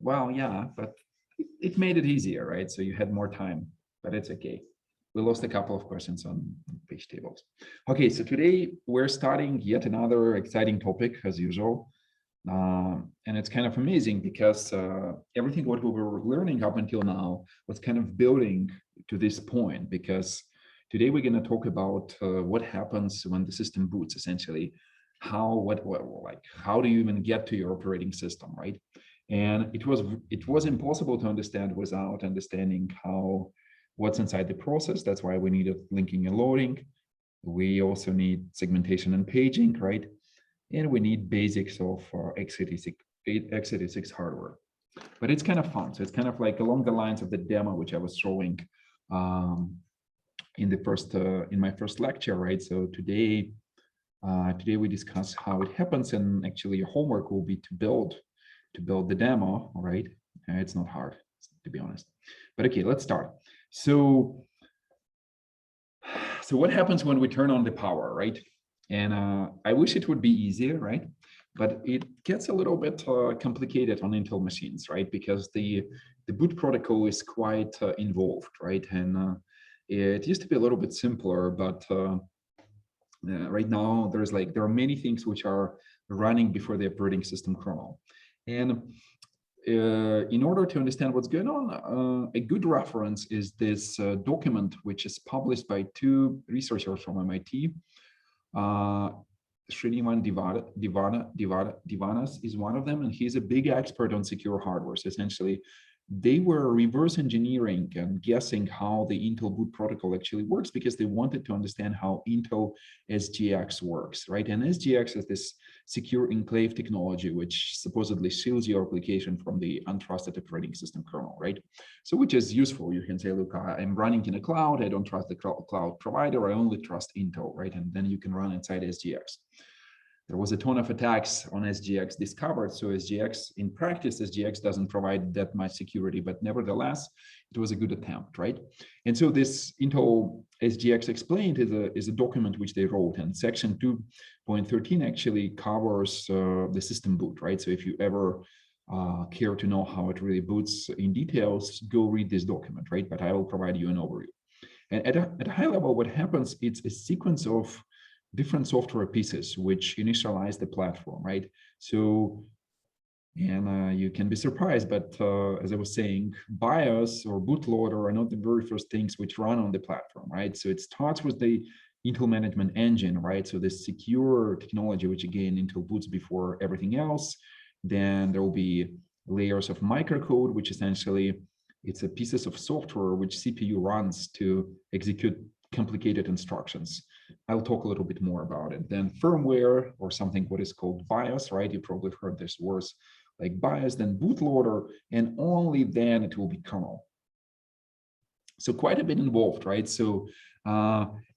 well, yeah, but it made it easier, right? So you had more time, but it's okay. We lost a couple of questions on page tables. Okay, so today we're starting yet another exciting topic as usual. And it's kind of amazing because everything what we were learning up until now was kind of building to this point, because today we're going to talk about what happens when the system boots, essentially. How do you even get to your operating system, right? And it was impossible to understand without understanding what's inside the process. That's why we needed linking and loading. We also need segmentation and paging, right? And we need basics of x86 hardware. But it's kind of fun. So it's kind of like along the lines of the demo which I was showing in my first lecture, right? So today we discuss how it happens, and actually your homework will be to build the demo, right? It's not hard, to be honest. But okay, let's start. So what happens when we turn on the power, right? And I wish it would be easier, right? But it gets a little bit complicated on Intel machines, right? Because the boot protocol is quite involved, right? And it used to be a little bit simpler, but right now there are many things which are running before the operating system kernel. And in order to understand what's going on, a good reference is this document, which is published by two researchers from MIT. Srinivas Divanas is one of them, and he's a big expert on secure hardware. So essentially, they were reverse engineering and guessing how the Intel boot protocol actually works, because they wanted to understand how Intel SGX works, right? And SGX is this secure enclave technology, which supposedly shields your application from the untrusted operating system kernel, right? So which is useful. You can say, look, I'm running in a cloud. I don't trust the cloud provider. I only trust Intel, right? And then you can run inside SGX. There was a ton of attacks on SGX discovered. So SGX, in practice, SGX doesn't provide that much security, but nevertheless, it was a good attempt, right? And so this Intel SGX Explained is a document which they wrote, and section 2.13 actually covers the system boot, right? So if you ever care to know how it really boots in details, go read this document, right? But I will provide you an overview. And at a high level, what happens, it's a sequence of different software pieces which initialize the platform, right? So, and you can be surprised, but as I was saying, BIOS or bootloader are not the very first things which run on the platform, right? So it starts with the Intel Management Engine, right? So this secure technology, which again, Intel boots before everything else. Then there will be layers of microcode, which essentially it's a pieces of software which CPU runs to execute complicated instructions. I'll talk a little bit more about it. Then firmware, or something what is called BIOS, right? You probably heard this words like BIOS, then bootloader, and only then it will be kernel. So quite a bit involved, right? So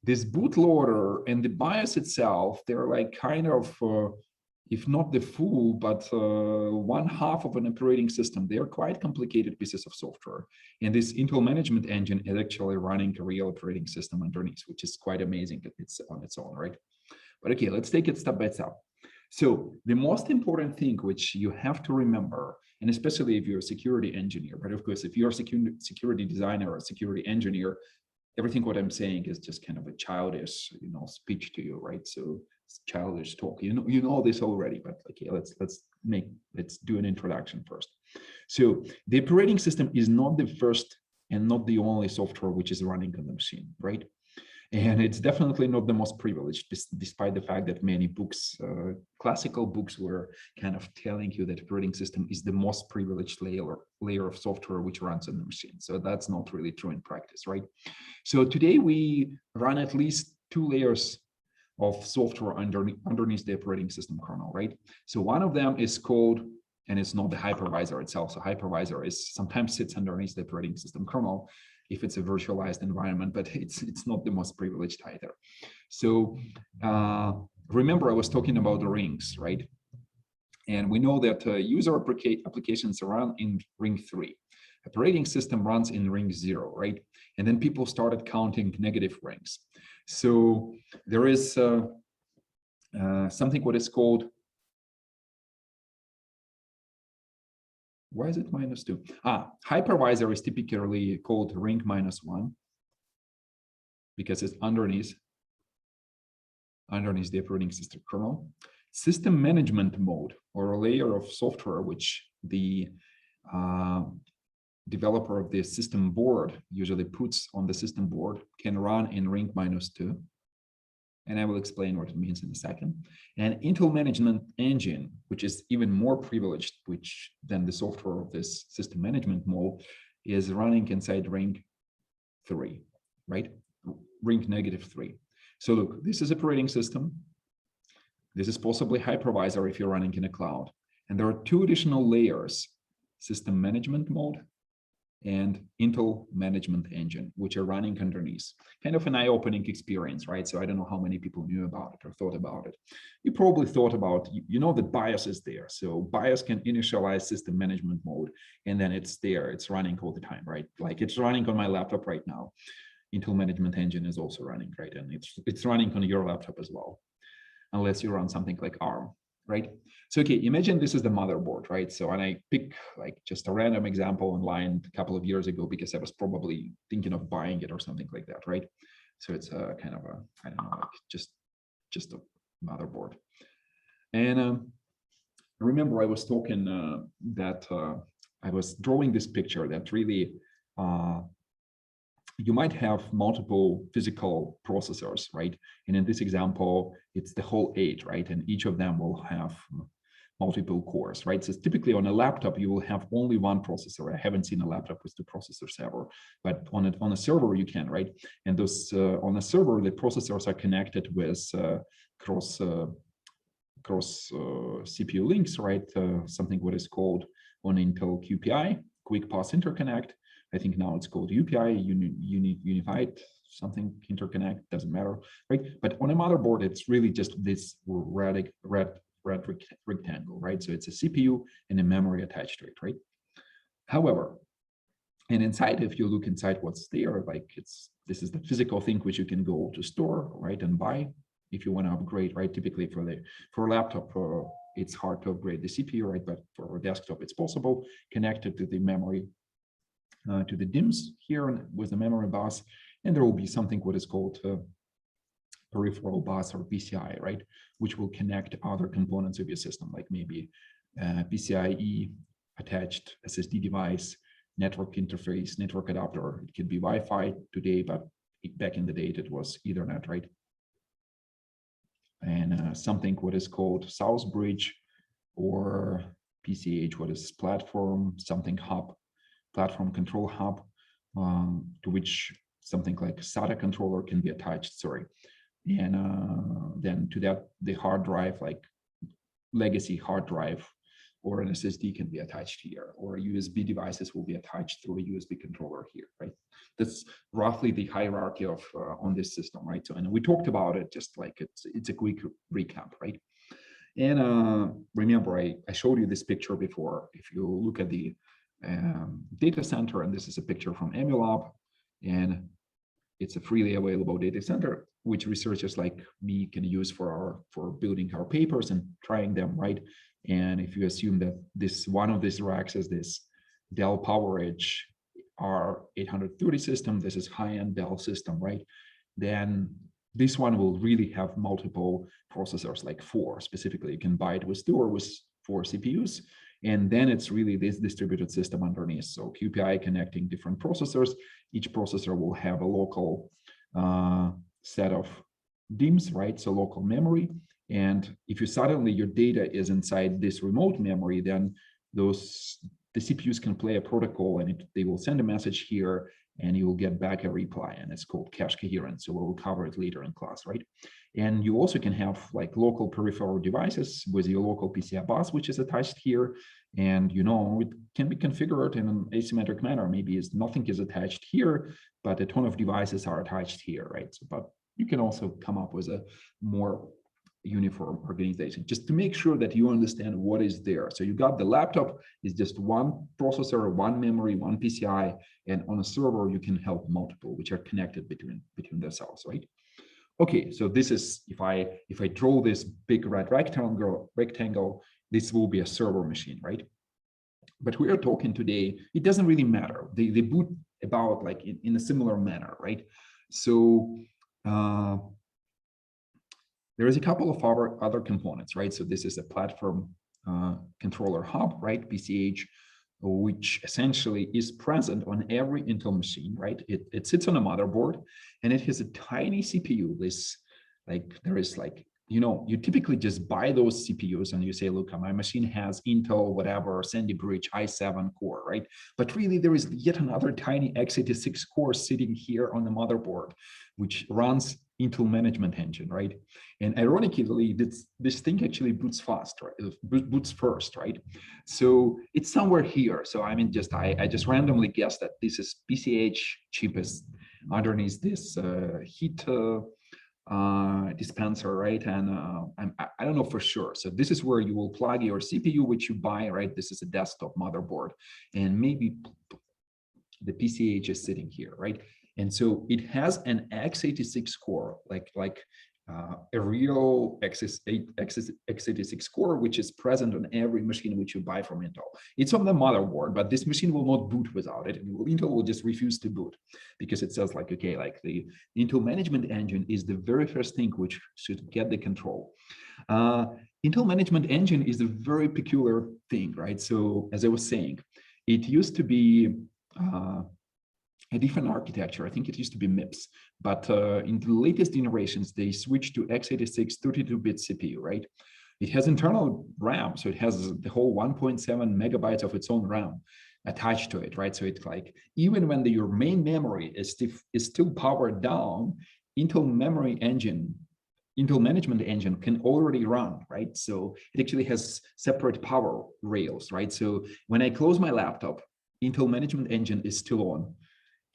this bootloader and the BIOS itself, they're like kind of, if not the full, but one half of an operating system. They are quite complicated pieces of software. And this Intel Management Engine is actually running a real operating system underneath, which is quite amazing on its own, right? But okay, let's take it step by step. So the most important thing which you have to remember, and especially if you're a security engineer, but of course, if you're a security designer or a security engineer, everything what I'm saying is just kind of a childish, speech to you, right? So it's childish talk. You know this already, but okay, let's do an introduction first. So the operating system is not the first and not the only software which is running on the machine, right? And it's definitely not the most privileged, despite the fact that many books, classical books, were kind of telling you that operating system is the most privileged layer of software which runs on the machine. So that's not really true in practice, right? So today we run at least 2 layers of software underneath the operating system kernel, right? So one of them is called, and it's not the hypervisor itself. So hypervisor is sometimes sits underneath the operating system kernel if it's a virtualized environment, but it's not the most privileged either. So remember, I was talking about the rings, right? And we know that user applications run in ring 3. Operating system runs in ring 0, right? And then people started counting negative rings. So there is something what is called Why is it -2? Hypervisor is typically called ring -1 because it's underneath the operating system kernel. System management mode, or a layer of software which the developer of the system board usually puts on the system board, can run in ring -2. And I will explain what it means in a second. And Intel management engine, which is even more privileged than the software of this system management mode, is running inside ring 3, right? Ring -3. So look, this is operating system. This is possibly hypervisor if you're running in a cloud. And there are two additional layers, system management mode and Intel management engine, which are running underneath. Kind of an eye-opening experience, right? So I don't know how many people knew about it or thought about it. You probably thought about, you know that BIOS is there. So BIOS can initialize system management mode, and then it's there, it's running all the time, right? Like it's running on my laptop right now. Intel management engine is also running, right? And it's running on your laptop as well, unless you run something like ARM, right? So, okay, imagine this is the motherboard, right? So, and I pick like just a random example online a couple of years ago because I was probably thinking of buying it or something like that, right? So it's a kind of a, I don't know, like just a motherboard. And remember I was talking that I was drawing this picture that really, you might have multiple physical processors, right? And in this example, it's the whole 8, right? And each of them will have multiple cores, right? So typically on a laptop, you will have only one processor. I haven't seen a laptop with 2 processors ever, but on a server you can, right? And those on a server, the processors are connected with cross CPU links, right? Something what is called on Intel QPI, Quick Path Interconnect. I think now it's called UPI, Unified something interconnect, doesn't matter, right? But on a motherboard, it's really just this red rectangle, right? So it's a CPU and a memory attached to it, right? However, and inside, if you look inside what's there, like this is the physical thing which you can go to store, right, and buy if you want to upgrade, right? Typically for a laptop, it's hard to upgrade the CPU, right? But for a desktop, it's possible, connected to the memory, to the DIMMs here with the memory bus, and there will be something what is called peripheral bus or PCI, right, which will connect other components of your system, like maybe PCIe attached SSD device, network interface, network adapter. It could be Wi-Fi today, but back in the day it was Ethernet, right? And something what is called South Bridge or PCH, what is platform, something hub, platform control hub, to which something like SATA controller can be attached, sorry. And then to that, the hard drive, like legacy hard drive or an SSD can be attached here, or USB devices will be attached through a USB controller here, right? That's roughly the hierarchy of on this system, right? So, and we talked about it, just like it's a quick recap, right? And remember, I showed you this picture before. If you look at the data center, and this is a picture from Emulab, and it's a freely available data center, which researchers like me can use for building our papers and trying them, right? And if you assume that this one of these racks is this Dell PowerEdge R830 system, this is high-end Dell system, right? Then this one will really have multiple processors, like 4 specifically. You can buy it with 2 or with 4 CPUs. And then it's really this distributed system underneath. So QPI connecting different processors. Each processor will have a local set of DIMMs, right? So local memory. And if you suddenly your data is inside this remote memory, then the CPUs can play a protocol, and they will send a message here, and you will get back a reply, and it's called cache coherence. So we'll cover it later in class, right? And you also can have like local peripheral devices with your local PCI bus, which is attached here. And you know, it can be configured in an asymmetric manner. Maybe nothing is attached here, but a ton of devices are attached here, right? So, but you can also come up with a more uniform organization, just to make sure that you understand what is there. So you got the laptop is just one processor, one memory, one PCI, and on a server you can have multiple, which are connected between themselves, right? Okay, so this is, if I draw this big red rectangle, this will be a server machine, right? But we are talking today, it doesn't really matter. They boot about like in a similar manner, right? So there is a couple of other components, right? So this is a platform controller hub, right? PCH, which essentially is present on every Intel machine, right? It sits on a motherboard and it has a tiny CPU. This, like, there is like, you typically just buy those CPUs and you say, look, my machine has Intel, whatever, Sandy Bridge i7 core, right? But really there is yet another tiny x86 core sitting here on the motherboard, which runs Intel Management Engine, right? And ironically, this thing actually boots fast, right? Boots first, right? So it's somewhere here. So I mean, I just randomly guessed that this is PCH cheapest underneath this heat dispenser, right? And I don't know for sure. So this is where you will plug your CPU, which you buy, right? This is a desktop motherboard, and maybe the PCH is sitting here, right? And so it has an x86 core, like a real x86 core, which is present on every machine which you buy from Intel. It's on the motherboard, but this machine will not boot without it. And Intel will just refuse to boot because it says like, okay, like the Intel Management Engine is the very first thing which should get the control. Intel Management Engine is a very peculiar thing, right? So as I was saying, it used to be a different architecture. I think it used to be MIPS, but in the latest generations, they switched to x86 32-bit CPU, right? It has internal RAM, so it has the whole 1.7 megabytes of its own RAM attached to it, right? So it's like, even when your main memory is still powered down, Intel Management Engine can already run, right? So it actually has separate power rails, right? So when I close my laptop, Intel Management Engine is still on.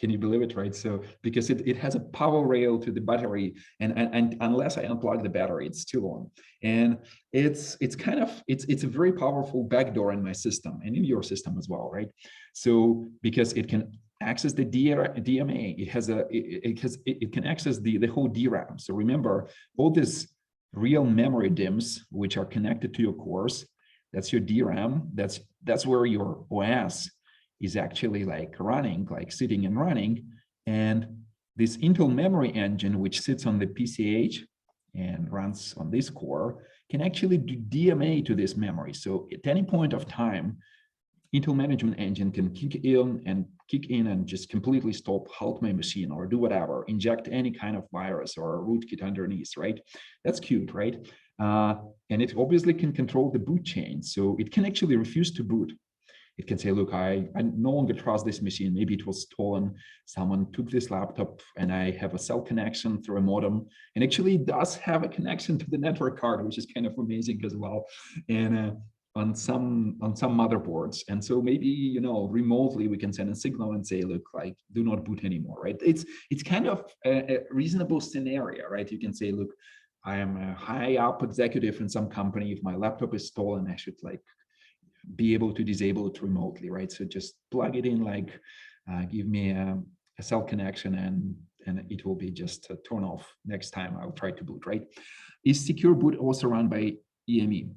Can you believe it, right? So because it has a power rail to the battery, and unless I unplug the battery, it's still on. And it's a very powerful backdoor in my system and in your system as well, right? So because it can access the DMA, it can access the whole DRAM. So remember, all these real memory DIMMs which are connected to your cores, that's your DRAM. That's where your OS is actually like running, like sitting and running. And this Intel Memory Engine, which sits on the PCH and runs on this core, can actually do DMA to this memory. So at any point of time, Intel Management Engine can kick in and just completely stop, halt my machine, or do whatever, inject any kind of virus or rootkit underneath, right? That's cute, right? And it obviously can control the boot chain. So it can actually refuse to boot. It can say, look, I no longer trust this machine. Maybe it was stolen. Someone took this laptop and I have a cell connection through a modem. And actually it does have a connection to the network card, which is kind of amazing as well. And on some motherboards. And so maybe, remotely we can send a signal and say, look, like, do not boot anymore, right? It's kind of a reasonable scenario, right? You can say, look, I am a high up executive in some company. If my laptop is stolen, I should like be able to disable it remotely, right? So just plug it in, like give me a cell connection, and it will be just turn off next time I'll try to boot, right? Is secure boot also run by EME?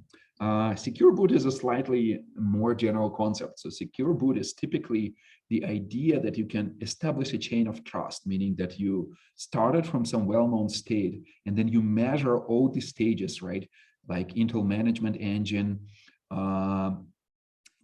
Secure boot is a slightly more general concept. So secure boot is typically the idea that you can establish a chain of trust, meaning that you started from some well-known state and then you measure all the stages, right? Like Intel Management Engine,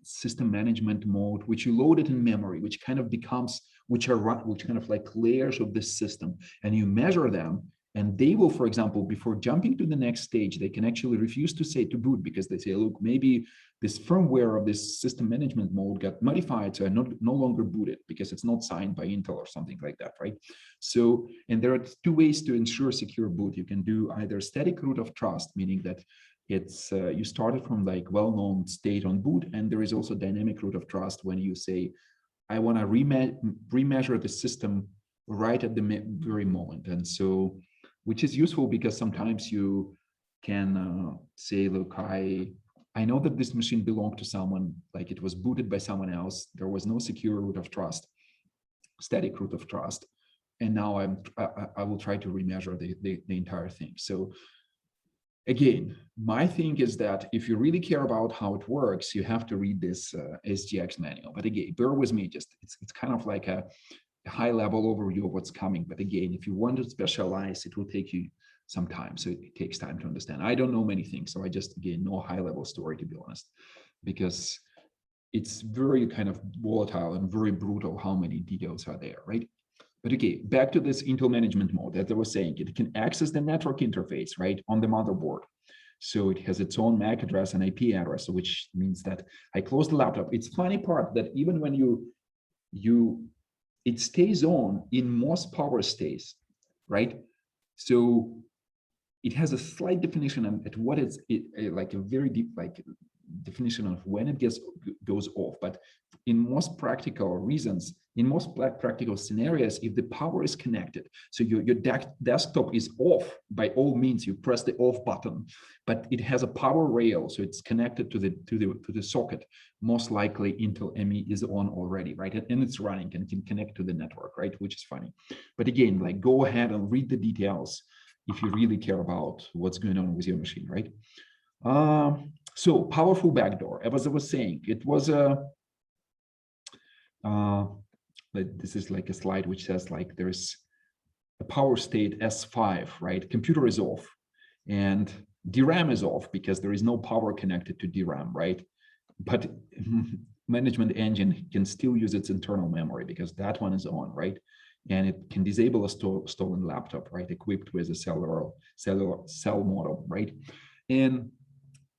system management mode, which you load it in memory, which kind of becomes, which kind of like layers of this system, and you measure them, and they will, for example, before jumping to the next stage, they can actually refuse to say to boot because they say, look, maybe this firmware of this system management mode got modified, so I no longer boot it because it's not signed by Intel or something like that, right? So, and there are two ways to ensure secure boot. You can do either static root of trust, meaning that it's you started from like well-known state on boot, and there is also dynamic root of trust when you say, I want to remeasure the system right at the very moment. And so, which is useful because sometimes you can say, look, I know that this machine belonged to someone, like it was booted by someone else. There was no secure root of trust, static root of trust. And now I will try to remeasure the entire thing. So again, my thing is that if you really care about how it works, you have to read this SGX manual. But again, bear with me, just it's kind of like a high level overview of what's coming. But again, if you want to specialize, it will take you some time. So it takes time to understand. I don't know many things. So I just, again, know a high level story, to be honest, because it's very kind of volatile and very brutal how many details are there, right? But okay, back to this Intel management mode, as I was saying, it can access the network interface, right, on the motherboard. So it has its own MAC address and IP address, which means that I close the laptop. It's funny part that even when it stays on in most power states, right? So it has a slight definition at what it's like a very deep like definition of when it goes off. But in most practical reasons, in most practical scenarios, if the power is connected, so your desktop is off, by all means, you press the off button, but it has a power rail, so it's connected to the socket. Most likely, Intel ME is on already, right? And it's running and can connect to the network, right? Which is funny. But again, like go ahead and read the details if you really care about what's going on with your machine, right? So powerful backdoor, as I was saying, it was a, this is like a slide which says like there's a power state S5, right? Computer is off and DRAM is off because there is no power connected to DRAM, right? But management engine can still use its internal memory because that one is on, right? And it can disable a stolen laptop, right? Equipped with a cell model, right? And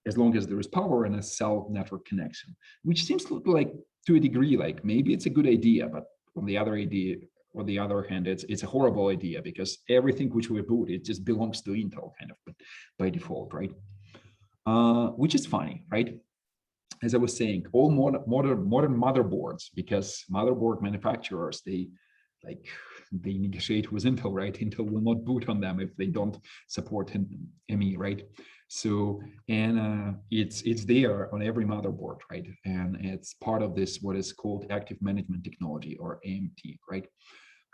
as long as there is power and a cell network connection, which seems like to a degree, like maybe it's a good idea, but on the other hand, it's a horrible idea because everything which we boot, it just belongs to Intel kind of by default, right? Which is funny, right? As I was saying, all modern motherboards, because motherboard manufacturers, they negotiate with Intel, right? Intel will not boot on them if they don't support ME, right? So, and it's there on every motherboard, right? And it's part of this, what is called active management technology, or AMT, right?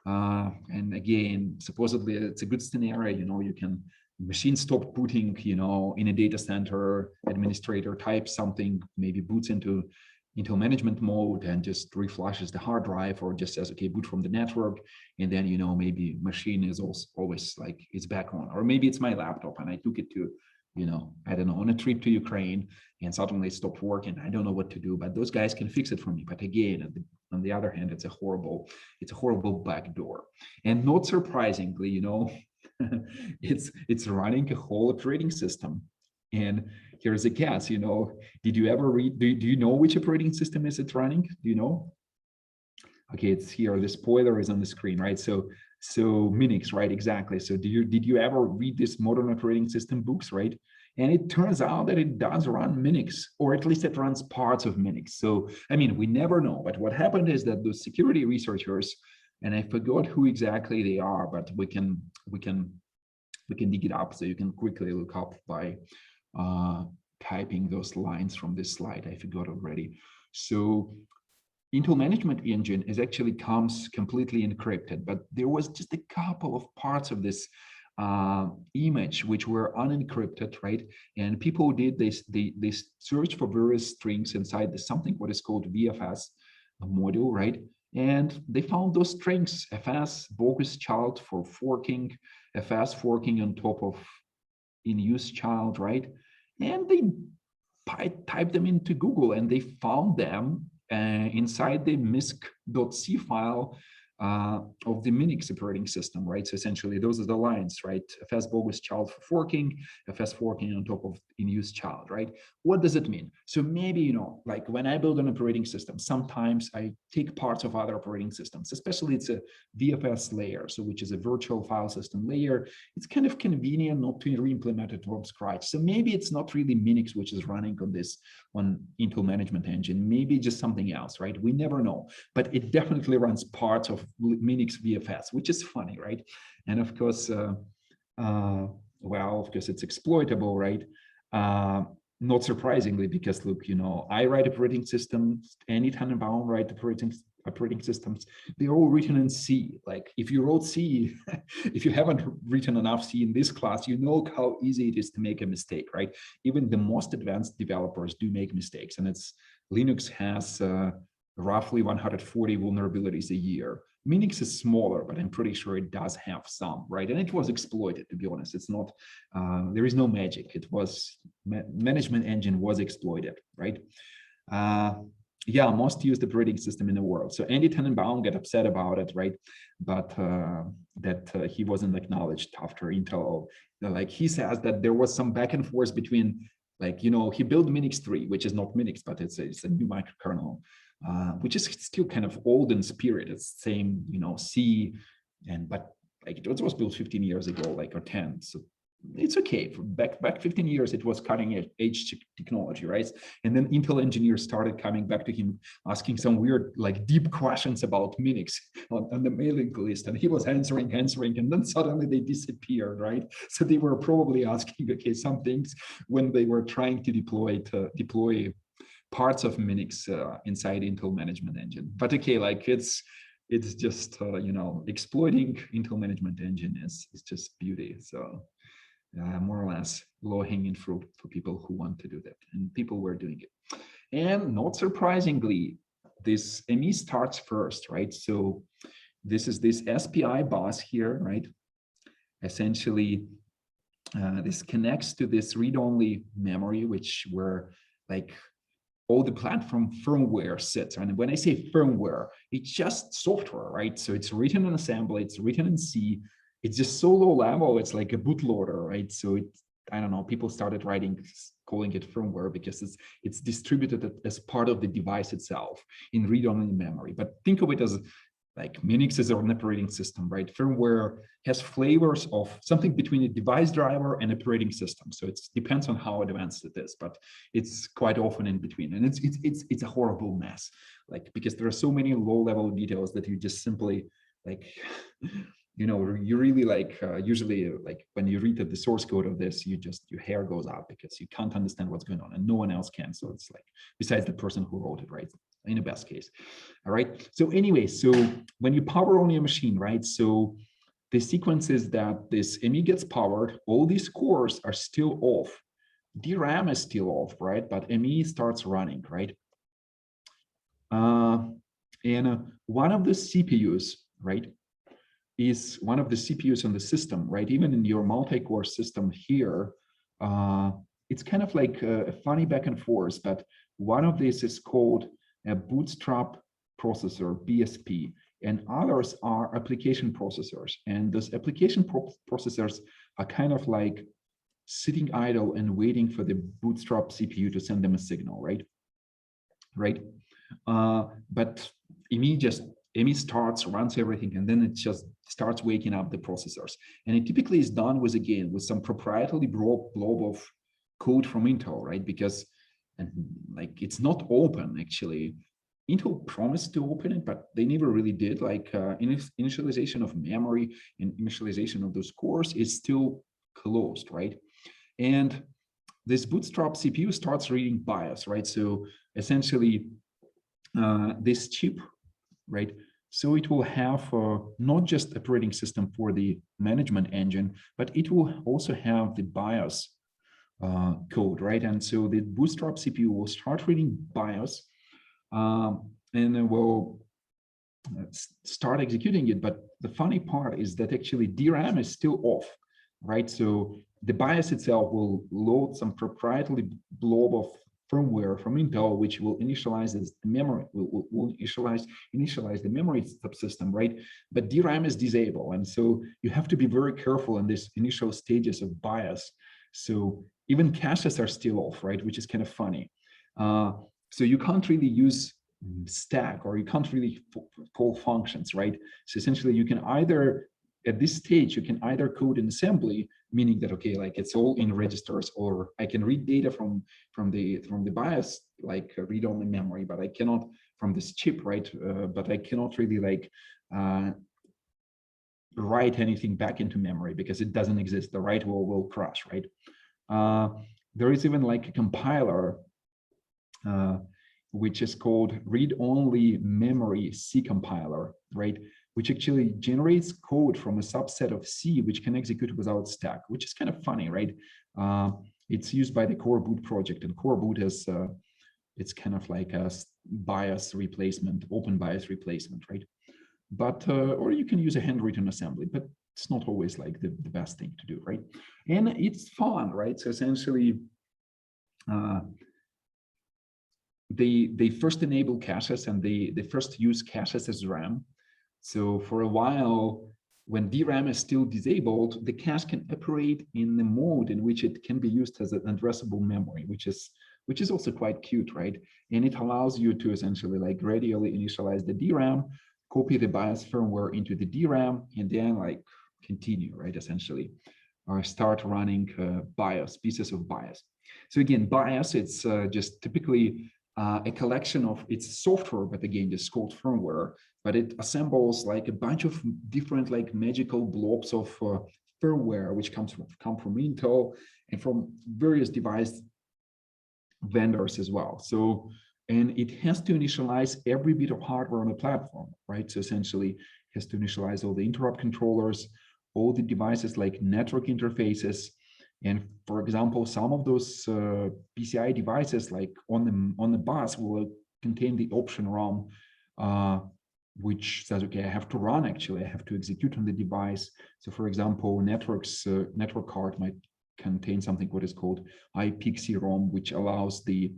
And again, supposedly it's a good scenario, you can machine stop booting, in a data center, administrator types something, maybe boots into management mode and just reflashes the hard drive, or just says, okay, boot from the network. And then, maybe machine is also always like it's back on, or maybe it's my laptop and I took it to, I don't know, on a trip to Ukraine and suddenly it stopped working. I don't know what to do, but those guys can fix it for me. But again, on the other hand, it's a horrible backdoor. And not surprisingly, it's running a whole operating system. And here's a guess, did you ever read, do you know which operating system is it running? Do you know? Okay, it's here, the spoiler is on the screen, right? So Minix, right? Exactly. So did you ever read this modern operating system books, right? And it turns out that it does run Minix, or at least it runs parts of Minix. So, I mean, we never know. But what happened is that those security researchers, and I forgot who exactly they are, but we can dig it up, so you can quickly look up by typing those lines from this slide. I forgot already. So Intel management engine actually comes completely encrypted, but there was just a couple of parts of this image which were unencrypted, right? And people did this, they searched for various strings inside something what is called VFS module, right? And they found those strings, FS bogus child for forking, FS forking on top of in use child, right? And they typed them into Google and they found them inside the misc.c file of the Minix operating system, right? So essentially, those are the lines, right? FS bogus child for forking, FS forking on top of in-use child, right? What does it mean? So maybe, like when I build an operating system, sometimes I take parts of other operating systems, especially it's a VFS layer, so which is a virtual file system layer. It's kind of convenient not to re-implement it from scratch. So maybe it's not really Minix which is running on Intel management engine, maybe just something else, right? We never know, but it definitely runs parts of Minix VFS, which is funny, right? And of course, well, of course, it's exploitable, right? not surprisingly, because look, I write operating systems, Andy Tannenbaum write operating systems. They're all written in C. Like if you wrote C, if you haven't written enough C in this class, you know how easy it is to make a mistake, right? Even the most advanced developers do make mistakes, and Linux has roughly 140 vulnerabilities a year. Minix is smaller, but I'm pretty sure it does have some, right? And it was exploited, to be honest. It's not, there is no magic. It was, management engine was exploited, right? Yeah, most used operating system in the world. So Andy Tannenbaum got upset about it, right? But he wasn't acknowledged after Intel. Like he says that there was some back and forth between, like, he built Minix 3, which is not Minix, but it's a new microkernel. Which is still kind of old in spirit. It's same, C, but like it was built 15 years ago, like, or 10. So it's okay. Back 15 years, it was cutting edge technology, right? And then Intel engineers started coming back to him, asking some weird, like, deep questions about Minix on the mailing list, and he was answering, and then suddenly they disappeared, right? So they were probably asking, okay, some things when they were trying to deploy parts of Minix inside Intel management engine. But okay, like it's just exploiting Intel management engine is just beauty. So more or less low-hanging fruit for people who want to do that, and people were doing it. And not surprisingly, this ME starts first, right? So this is this SPI bus here, right? Essentially, this connects to this read-only memory, where like all the platform firmware sits. And when I say firmware, it's just software, right? So it's written in assembly, it's written in C. It's just so low level, it's like a bootloader, right? So I don't know, people started calling it firmware because it's distributed as part of the device itself in read-only memory. But think of it as like Minix is an operating system, right? Firmware has flavors of something between a device driver and operating system. So it depends on how advanced it is, but it's quite often in between. And it's a horrible mess, like, because there are so many low-level details that you just simply, like, you really like, usually, like, when you read the source code of this, your hair goes up because you can't understand what's going on and no one else can. So it's like, besides the person who wrote it, right? In the best case. All right. So anyway, so when you power on your machine, right? So the sequence is that this ME gets powered, all these cores are still off. DRAM is still off, right? But ME starts running, right? And one of the CPUs, right, is one of the CPUs on the system, right? Even in your multi-core system here, it's kind of like a funny back and forth, but one of these is called a bootstrap processor, BSP, and others are application processors. And those application processors are kind of like sitting idle and waiting for the bootstrap CPU to send them a signal, right? Right. But ME starts, runs everything, and then it just starts waking up the processors. And it typically is done with some proprietary blob of code from Intel, right? Because, and like, it's not open actually. Intel promised to open it, but they never really did. Like initialization of memory and initialization of those cores is still closed, right? And this bootstrap CPU starts reading BIOS, right? So essentially, this chip, right? So it will have not just operating system for the management engine, but it will also have the BIOS code, right? And so the bootstrap CPU will start reading BIOS, and then will start executing it. But the funny part is that actually DRAM is still off, right? So the BIOS itself will load some proprietary blob of firmware from Intel, which will initialize the memory, will initialize the memory subsystem, right? But DRAM is disabled, and so you have to be very careful in this initial stages of BIOS. So even caches are still off, right? Which is kind of funny. So you can't really use stack, or you can't really call functions, right? So essentially, you can either, at this stage, you can either code in assembly, meaning that, okay, like it's all in registers, or I can read data from the BIOS, like read-only memory, but I cannot from this chip, right? But I cannot really like write anything back into memory because it doesn't exist. The write will crash, right? There is even like a compiler, which is called read-only memory C compiler, right? Which actually generates code from a subset of C, which can execute without stack, which is kind of funny, right? It's used by the core boot project, and core boot is it's kind of like a bias replacement, open bias replacement, right? But or you can use a handwritten assembly, but it's not always like the best thing to do, right? And it's fun, right? So essentially, they first enable caches, and they first use caches as RAM. So for a while, when DRAM is still disabled, the cache can operate in the mode in which it can be used as an addressable memory, which is also quite cute, right? And it allows you to essentially like gradually initialize the DRAM, copy the BIOS firmware into the DRAM, and then like continue, right? Essentially, or start running BIOS, pieces of BIOS. So again, BIOS, it's just typically a collection of its software, but again, it's called firmware, but it assembles like a bunch of different like magical blobs of firmware, which come from Intel and from various device vendors as well. So, and it has to initialize every bit of hardware on the platform, right? So essentially, it has to initialize all the interrupt controllers, all the devices like network interfaces. And for example, some of those PCI devices, like on the bus, will contain the option ROM, which says, okay, I have to run, actually, I have to execute on the device. So for example, network card might contain something what is called iPXE ROM, which allows the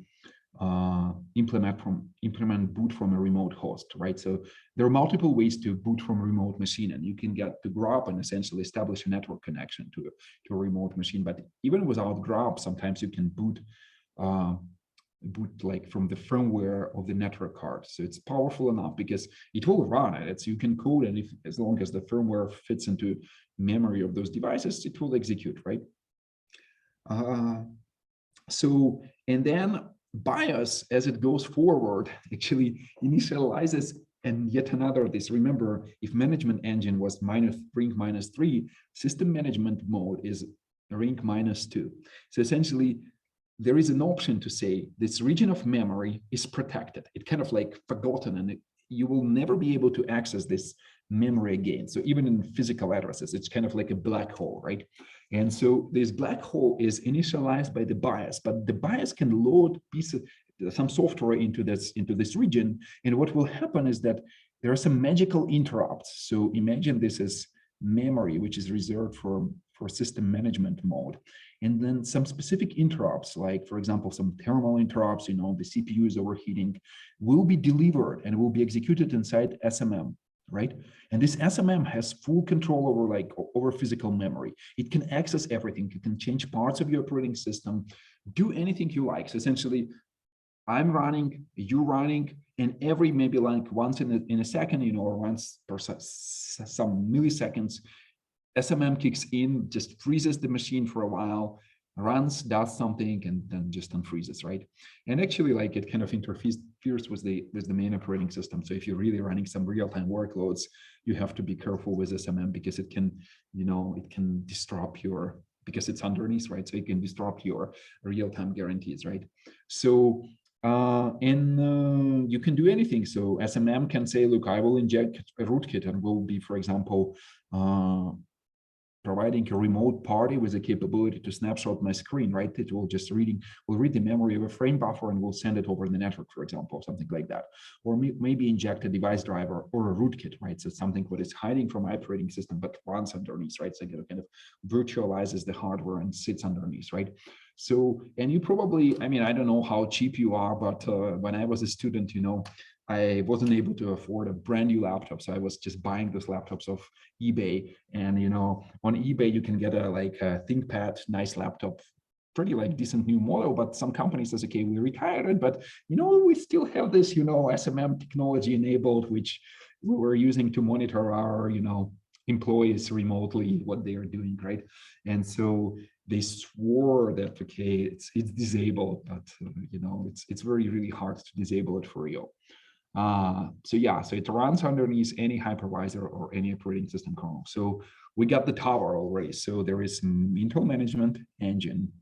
implement boot from a remote host, right? So there are multiple ways to boot from a remote machine, and you can get to grub and essentially establish a network connection to a remote machine. But even without grub, sometimes you can boot like from the firmware of the network card. So it's powerful enough because it will run it. It's, you can code, and if as long as the firmware fits into memory of those devices, it will execute, right? So, and then BIOS, as it goes forward, actually initializes and yet another this. Remember, if management engine was ring -3, system management mode is ring -2. So essentially, there is an option to say this region of memory is protected. It kind of like forgotten, and you will never be able to access this memory again. So even in physical addresses, it's kind of like a black hole, right? And so this black hole is initialized by the BIOS, but the BIOS can load pieces, some software into this region. And what will happen is that there are some magical interrupts. So imagine this as memory, which is reserved for system management mode. And then some specific interrupts, like, for example, some thermal interrupts, you know, the CPU is overheating, will be delivered and will be executed inside SMM, right? And this SMM has full control over physical memory. It can access everything. It can change parts of your operating system, do anything you like. So essentially, I'm running, you're running, and every maybe like once in a second, you know, or once per some milliseconds, SMM kicks in, just freezes the machine for a while, runs, does something, and then just unfreezes, right? And actually, like, it kind of interferes with the main operating system. So if you're really running some real-time workloads, you have to be careful with SMM, because it can, you know, it can disrupt your, because it's underneath, right? So it can disrupt your real-time guarantees, right? So you can do anything. So SMM can say, look, I will inject a rootkit and will be, for example, providing a remote party with the capability to snapshot my screen, right? It will just will read the memory of a frame buffer and will send it over the network, for example, something like that. Or maybe inject a device driver or a rootkit, right? So something what is hiding from my operating system, but runs underneath, right? So it kind of virtualizes the hardware and sits underneath, right? So, and you probably, I mean, I don't know how cheap you are, but when I was a student, you know, I wasn't able to afford a brand new laptop. So I was just buying those laptops off eBay. And, you know, on eBay, you can get a ThinkPad, nice laptop, pretty like decent new model, but some companies says, okay, we retired it, but, you know, we still have this, you know, SMM technology enabled, which we were using to monitor our, you know, employees remotely, what they are doing, right? And so they swore that, okay, it's disabled, but, you know, it's very, really hard to disable it for real. So yeah, so it runs underneath any hypervisor or any operating system kernel. So we got the tower already. So there is Intel management engine,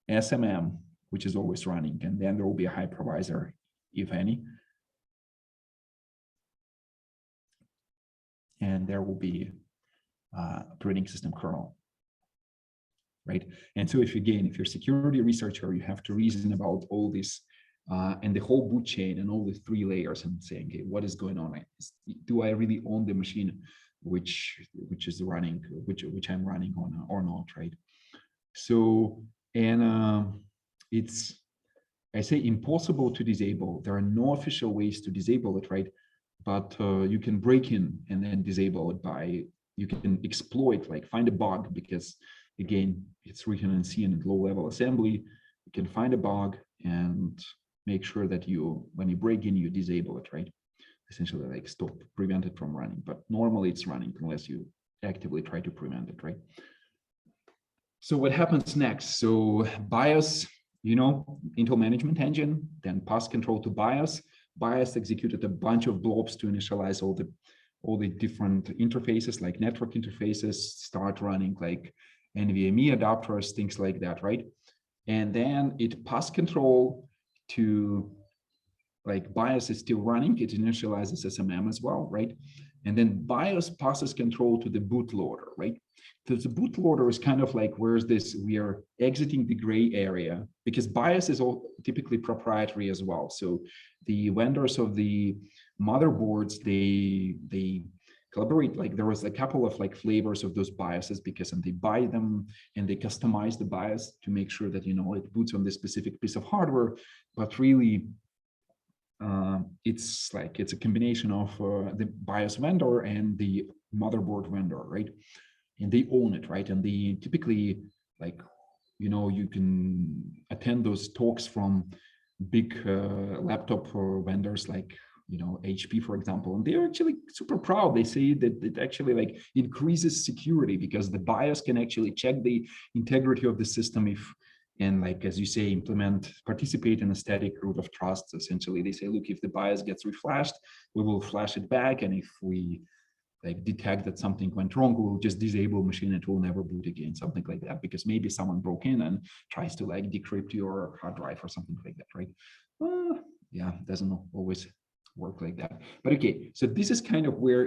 SMM, which is always running, and then there will be a hypervisor, if any. And there will be operating system kernel, right? And so if you're a security researcher, you have to reason about all this and the whole boot chain and all the 3 layers and saying, okay, what is going on? Do I really own the machine which is running, which I'm running on or not, right? So, and it's, I say impossible to disable. There are no official ways to disable it, right? But you can break in and then disable it by, you can exploit, like find a bug, because again, it's written in C and low-level assembly. You can find a bug and make sure that when you break in, you disable it, right? Essentially like prevent it from running, but normally it's running unless you actively try to prevent it, right? So what happens next? So BIOS, Intel management engine, then pass control to BIOS. BIOS executed a bunch of blobs to initialize all the different interfaces, like network interfaces, start running like NVMe adapters, things like that, right? And then it pass control to, like BIOS is still running, it initializes SMM as well, right? And then BIOS passes control to the bootloader, right? So the bootloader is kind of like, where's this, we are exiting the gray area, because BIOS is all typically proprietary as well. So the vendors of the motherboards, they collaborate, like there was a couple of like flavors of those BIOSes, because and they buy them and they customize the BIOS to make sure that, it boots on this specific piece of hardware, but really, it's a combination of the BIOS vendor and the motherboard vendor, right? And they own it, right? And they typically, like, you can attend those talks from big laptop vendors like, HP, for example, and they're actually super proud. They say that it actually like increases security because the BIOS can actually check the integrity of the system and like, as you say, participate in a static root of trust. Essentially, they say, look, if the BIOS gets reflashed, we will flash it back. And if we like detect that something went wrong, we'll just disable machine, it will never boot again, something like that, because maybe someone broke in and tries to like decrypt your hard drive or something like that, right? Yeah, doesn't always work like that. But okay, so this is kind of where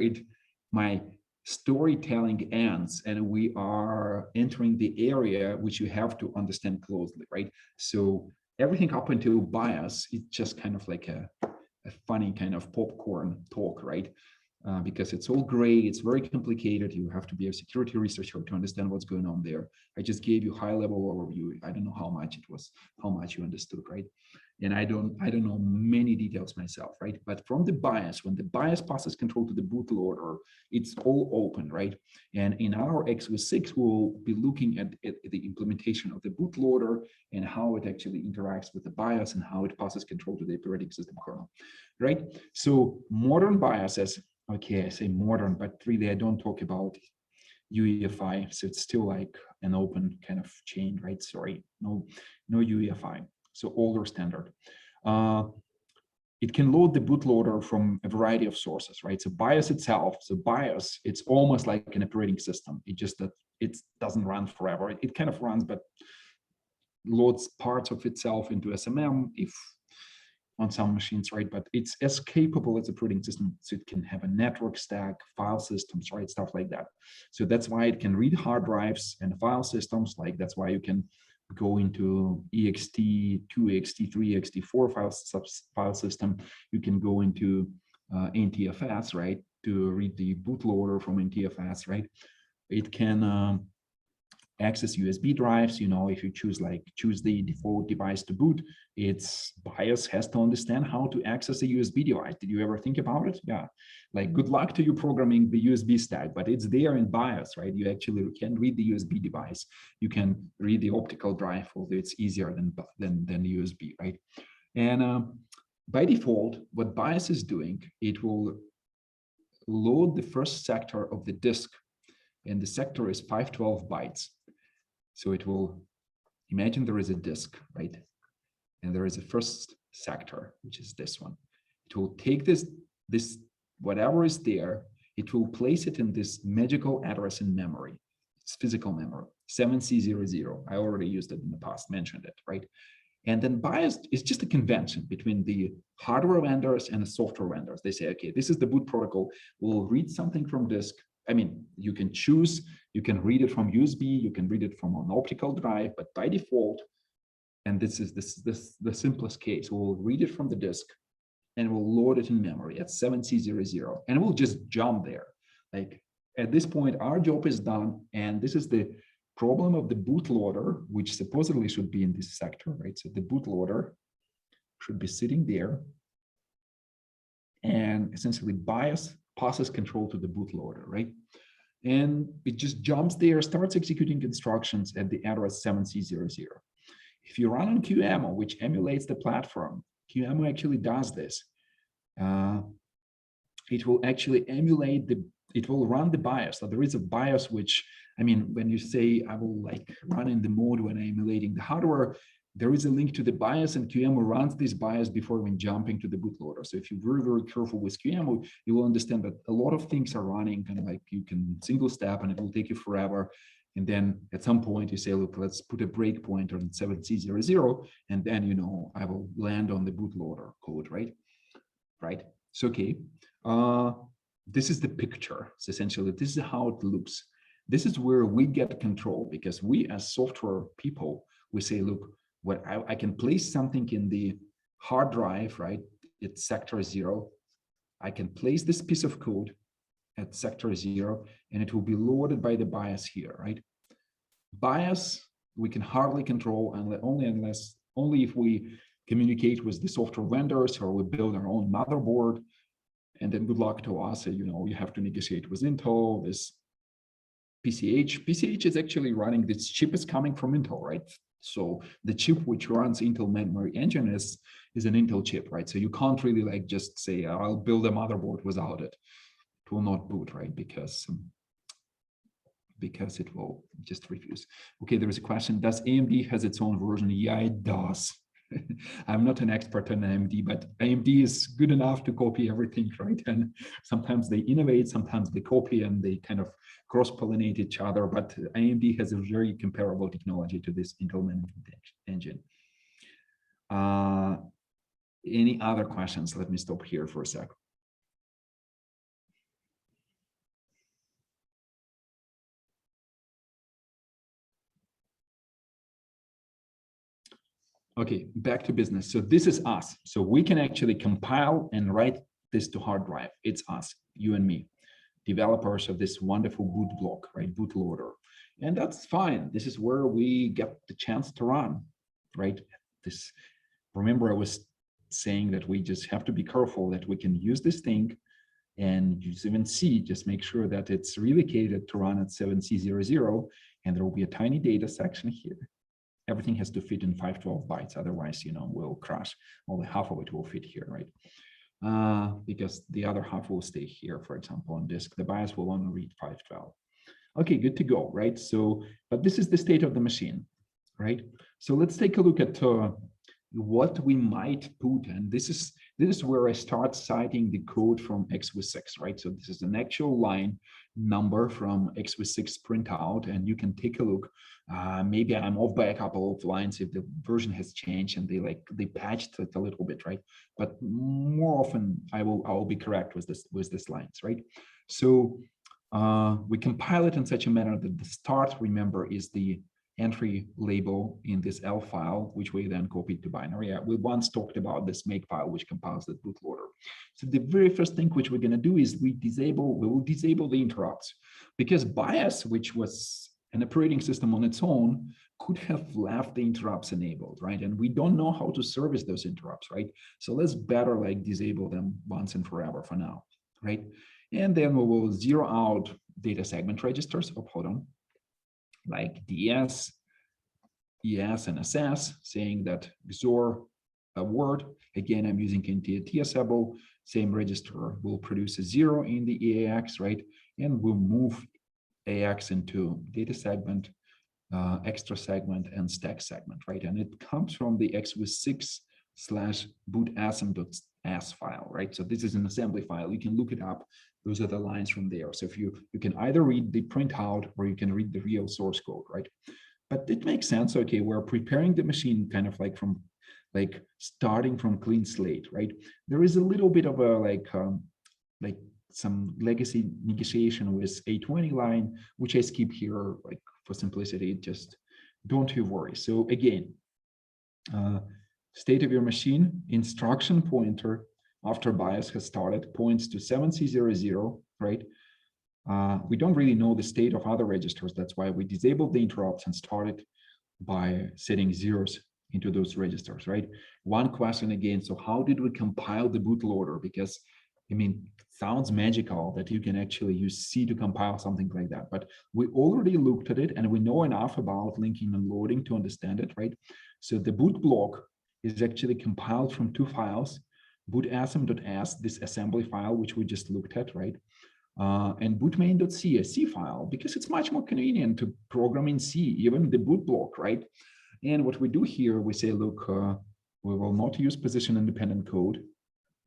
my storytelling ends, and we are entering the area which you have to understand closely, right? So everything up until BIOS, it's just kind of like a funny kind of popcorn talk, right? Because it's all gray, it's very complicated. You have to be a security researcher to understand what's going on there. I just gave you high-level overview. I don't know how much you understood, right? And I don't know many details myself, right? But from the BIOS, when the BIOS passes control to the bootloader, it's all open, right? And in our x86, we'll be looking at the implementation of the bootloader and how it actually interacts with the BIOS and how it passes control to the operating system kernel, right? So modern BIOSes, okay, I say modern, but really I don't talk about UEFI, so it's still like an open kind of chain, right? Sorry, no UEFI. So older standard. It can load the bootloader from a variety of sources, right? So BIOS itself, it's almost like an operating system. It just that it doesn't run forever. It kind of runs, but loads parts of itself into SMM if on some machines, right? But it's as capable as a operating system, so it can have a network stack, file systems, right? Stuff like that. So that's why it can read hard drives and file systems. Like that's why you can go into ext2, ext3, ext4 file system. You can go into NTFS, right, to read the bootloader from NTFS, right? It can access USB drives. If you choose the default device to boot, its BIOS has to understand how to access a USB device. Did you ever think about it? Yeah, like good luck to you programming the USB stack, but it's there in BIOS, right? You actually can read the USB device. You can read the optical drive, although it's easier than USB, right? And by default, what BIOS is doing, it will load the first sector of the disk, and the sector is 512 bytes. So it will imagine there is a disk, right? And there is a first sector, which is this one. It will take this whatever is there, it will place it in this magical address in memory. It's physical memory. 7C00. I already used it in the past, mentioned it, right? And then bias is just a convention between the hardware vendors and the software vendors. They say, okay, this is the boot protocol. We'll read something from disk. I mean, you can choose, you can read it from USB, you can read it from an optical drive, but by default, and this is the simplest case, we'll read it from the disk and we'll load it in memory at 7C00, and we'll just jump there. Like at this point, our job is done, and this is the problem of the bootloader, which supposedly should be in this sector, right? So the bootloader should be sitting there, and essentially BIOS passes control to the bootloader, right? And it just jumps there, starts executing instructions at the address 7C00. If you run on QEMU, which emulates the platform, QEMU actually does this. It will actually emulate it will run the BIOS. So there is a BIOS which, I mean, when you say I will like run in the mode when I'm emulating the hardware, there is a link to the BIOS, and QEMU runs this BIOS before when jumping to the bootloader. So if you're very, very careful with QEMU, you will understand that a lot of things are running kind of like you can single step and it will take you forever. And then at some point you say, look, let's put a breakpoint on 7C00, and then, you know, I will land on the bootloader code, right? Right. So, okay. This is the picture. So essentially, this is how it looks. This is where we get control, because we as software people, we say, look, what I can place something in the hard drive, right? It's sector 0. I can place this piece of code at sector 0, and it will be loaded by the BIOS here, right? BIOS, we can hardly control only if we communicate with the software vendors or we build our own motherboard. And then good luck to us. You know, you have to negotiate with Intel. This PCH is actually running, this chip is coming from Intel, right? So the chip which runs Intel memory engine is an Intel chip, right? So you can't really like just say, I'll build a motherboard without it. It will not boot, right? Because it will just refuse. Okay, there is a question. Does AMD has its own version? Yeah, it does. I'm not an expert on AMD, but AMD is good enough to copy everything, right? And sometimes they innovate, sometimes they copy, and they kind of cross-pollinate each other. But AMD has a very comparable technology to this Intel management engine. Any other questions? Let me stop here for a sec. Okay, back to business. So this is us. So we can actually compile and write this to hard drive. It's us, you and me, developers of this wonderful boot block, right? Bootloader. And that's fine. This is where we get the chance to run, right? This, remember I was saying that we just have to be careful that we can use this thing and use even C, just make sure that it's really catered to run at 7C00, and there will be a tiny data section here. Everything has to fit in 512 bytes, otherwise, you know, we'll crash. Only half of it will fit here, right? Because the other half will stay here, for example, on disk. The BIOS will only read 512. Okay, good to go, right? So, but this is the state of the machine, right? So let's take a look at what we might put, and this is where I start citing the code from x86, right? So this is an actual line number from x86 printout, and you can take a look. Maybe I'm off by a couple of lines if the version has changed and they patched it a little bit, right? But more often I will be correct with this lines, right? So we compile it in such a manner that the start, remember, is the entry label in this L file, which we then copied to binary. We once talked about this make file, which compiles the bootloader. So the very first thing which we're going to do is we will disable the interrupts, because BIOS, which was an operating system on its own, could have left the interrupts enabled, right? And we don't know how to service those interrupts, right? So let's better like disable them once and forever for now, right? And then we will zero out data segment registers. Oh, hold on. Like DS, ES, and SS, saying that XOR a word. Again, I'm using TSable. Same register will produce a 0 in the EAX, right? And we'll move AX into data segment, extra segment, and stack segment, right? And it comes from the x86/bootasm .as file, right? So this is an assembly file. You can look it up. Those are the lines from there. So if you can either read the printout or you can read the real source code, right? But it makes sense. Okay, we're preparing the machine kind of like from like starting from clean slate, right? There is a little bit of a like some legacy negotiation with A20 line, which I skip here, like for simplicity, just don't you worry. So again, state of your machine, instruction pointer after BIOS has started points to 7C00, right? We don't really know the state of other registers. That's why we disabled the interrupts and started by setting zeros into those registers, right? One question again, so how did we compile the bootloader? Because, I mean, it sounds magical that you can actually use C to compile something like that, but we already looked at it and we know enough about linking and loading to understand it, right? So the boot block is actually compiled from two files, bootasm.s, this assembly file, which we just looked at, right? And bootmain.c, a C file, because it's much more convenient to program in C, even the boot block, right? And what we do here, we say, look, we will not use position-independent code.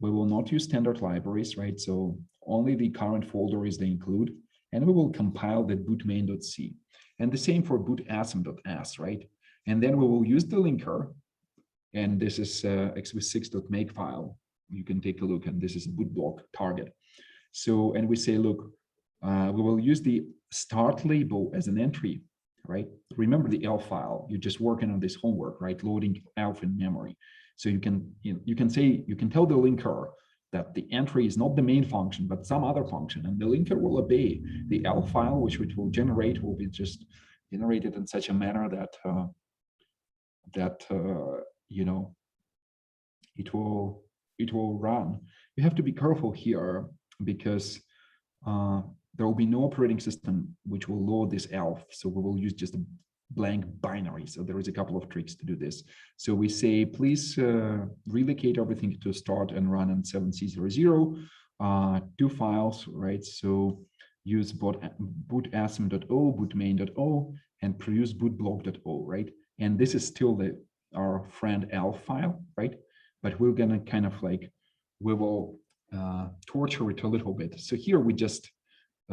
We will not use standard libraries, right? So only the current folder is the include, and we will compile the bootmain.c. And the same for bootasm.s, right? And then we will use the linker, and this is x86.make file. You can take a look, and this is a boot block target. So, and we say, look, we will use the start label as an entry, right? Remember the ELF file. You're just working on this homework, right? Loading ELF in memory. So you can tell the linker that the entry is not the main function, but some other function, and the linker will obey the ELF file, which it will generate, will be just generated in such a manner that you know, it will run. You have to be careful here because there will be no operating system which will load this ELF. So we will use just a blank binary. So there is a couple of tricks to do this. So we say, please relocate everything to start and run on 7C00, two files, right? So use bootasm.o, bootmain.o, and produce bootblock.o, right? And this is still our friend ELF file, right? But we're gonna kind of like, we will torture it a little bit. So here we just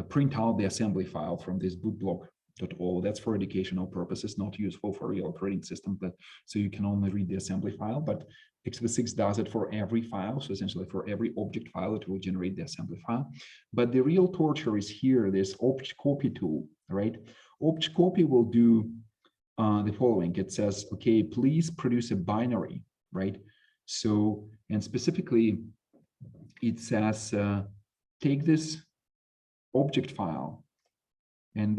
print out the assembly file from this bootblock.o. That's for educational purposes, not useful for real operating system, but so you can only read the assembly file. But x86 does it for every file. So essentially for every object file, it will generate the assembly file. But the real torture is here, this object copy tool, right? Object copy will do the following. It says, okay, please produce a binary, right? So, and specifically, it says, take this object file and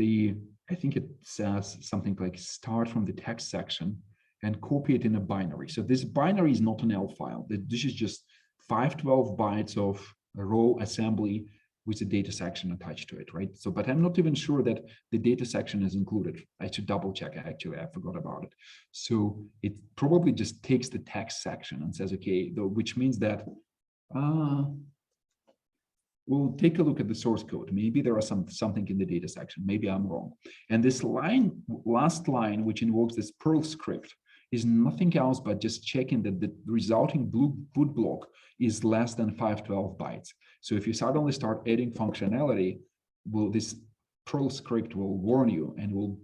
I think it says something like start from the text section and copy it in a binary. So this binary is not an ELF file. This is just 512 bytes of raw assembly with a data section attached to it, right? So, but I'm not even sure that the data section is included. I should double check, actually, I forgot about it. So it probably just takes the text section and says, okay, which means that we'll take a look at the source code. Maybe there are something in the data section. Maybe I'm wrong. And this line, last line, which invokes this Perl script, is nothing else but just checking that the resulting boot block is less than 512 bytes. So if you suddenly start adding functionality, this Perl script will warn you and will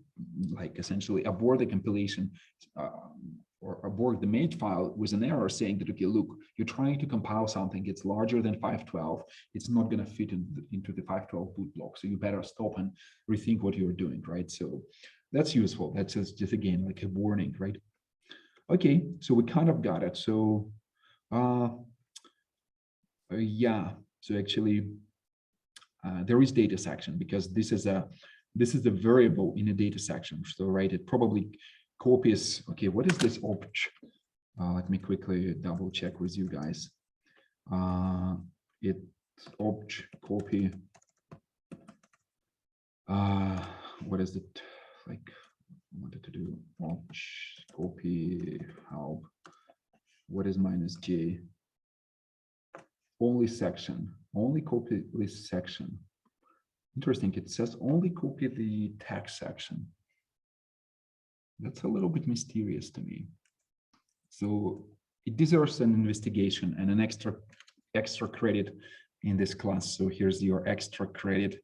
like essentially abort the compilation or abort the mate file with an error saying that, okay, look, you're trying to compile something, it's larger than 512, it's not going to fit into the 512 boot block. So you better stop and rethink what you're doing, right? So that's useful. That's just again, like a warning, right? Okay, so we kind of got it. So yeah, so actually there is data section because this is a variable in a data section. So right, it probably copies. Okay, what is this obj? Let me quickly double check with you guys. It obj copy. What is it like? I wanted to do obj copy help. What is -j? Only section. Only copy this section. Interesting. It says only copy the text section. That's a little bit mysterious to me. So it deserves an investigation and an extra credit in this class. So here's your extra credit.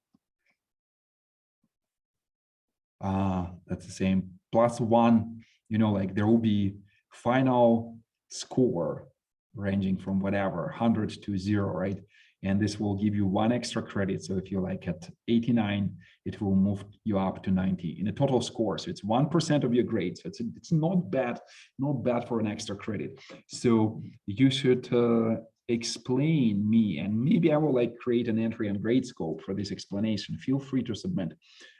That's the same, +1, you know, like there will be final score ranging from whatever, 100 to 0, right? And this will give you 1 extra credit. So if you're like at 89, it will move you up to 90 in a total score. So it's 1% of your grade. So it's not bad for an extra credit. So you should explain me, and maybe I will like create an entry on grade scope for this explanation. Feel free to submit.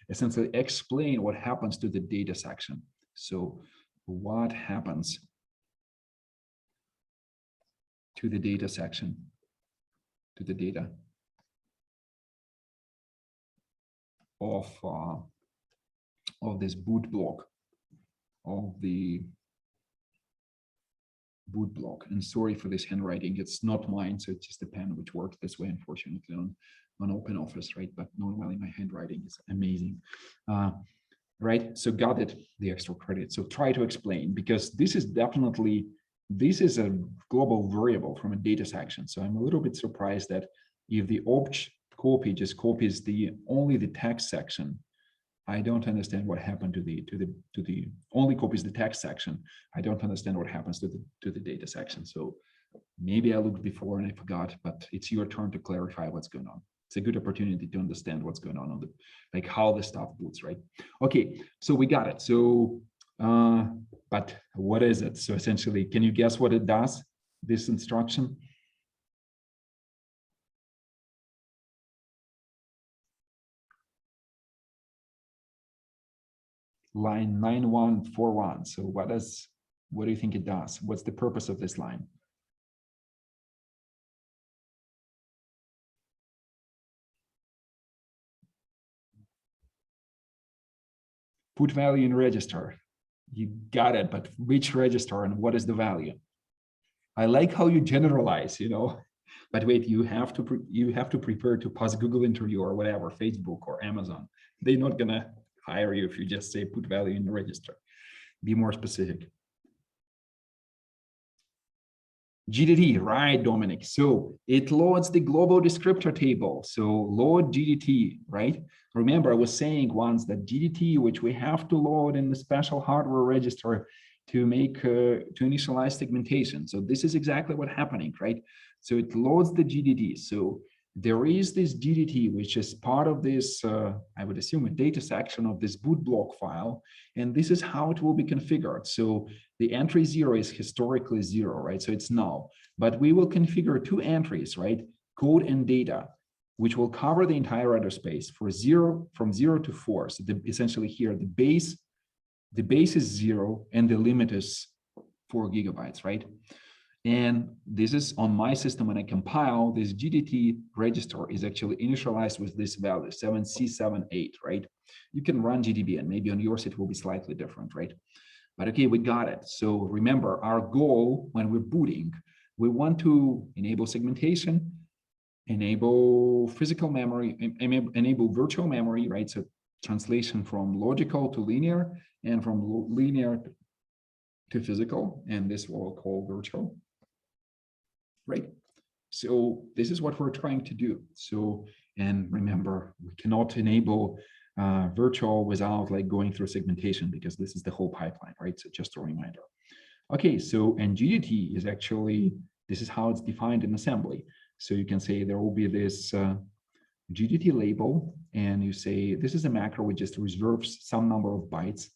Essentially explain what happens to the data section. So what happens to the data section, to the data of this boot block, of the boot block. And sorry for this handwriting, it's not mine, so it's just a pen which works this way, unfortunately, on OpenOffice, right? But normally my handwriting is amazing. Right, so got it, the extra credit. So try to explain, because this is definitely, this is a global variable from a data section. So I'm a little bit surprised that if the opt copy just copies only the text section, I don't understand what happened to the only copies the text section. I don't understand what happens to the data section. So maybe I looked before and I forgot, but it's your turn to clarify what's going on. It's a good opportunity to understand what's going on the, like how the stuff boots, right? Okay, so we got it. So, but what is it? So essentially, can you guess what it does, this instruction? Line 9141. So what do you think it does? What's the purpose of this line? Put value in register. You got it, but which register and what is the value? I like how you generalize, you know, but wait, you have to prepare to pass Google interview or whatever, Facebook or Amazon. They're not gonna hire you if you just say put value in the register. Be more specific. GDT, right, Dominic? So it loads the global descriptor table. So load GDT, right? Remember, I was saying once that GDT, which we have to load in the special hardware register to make to initialize segmentation. So this is exactly what's happening, right? So it loads the GDT. So there is this GDT, which is part of this, I would assume, a data section of this boot block file. And this is how it will be configured. So the entry 0 is historically 0, right? So it's null. But we will configure 2 entries, right? Code and data, which will cover the entire address space from 0 to 4. So essentially here, the base is 0 and the limit is 4 gigabytes, right? And this is on my system. When I compile, this GDT register is actually initialized with this value 7C78, right? You can run GDB, and maybe on yours it will be slightly different, right? But okay, we got it. So remember, our goal when we're booting, we want to enable segmentation, enable physical memory, enable virtual memory, right? So translation from logical to linear and from linear to physical, and this we'll call virtual. Right. So this is what we're trying to do. So, and remember, we cannot enable virtual without like going through segmentation, because this is the whole pipeline, right? So just a reminder. Okay, so and GDT is actually, this is how it's defined in assembly. So you can say there will be this GDT label, and you say this is a macro which just reserves some number of bytes,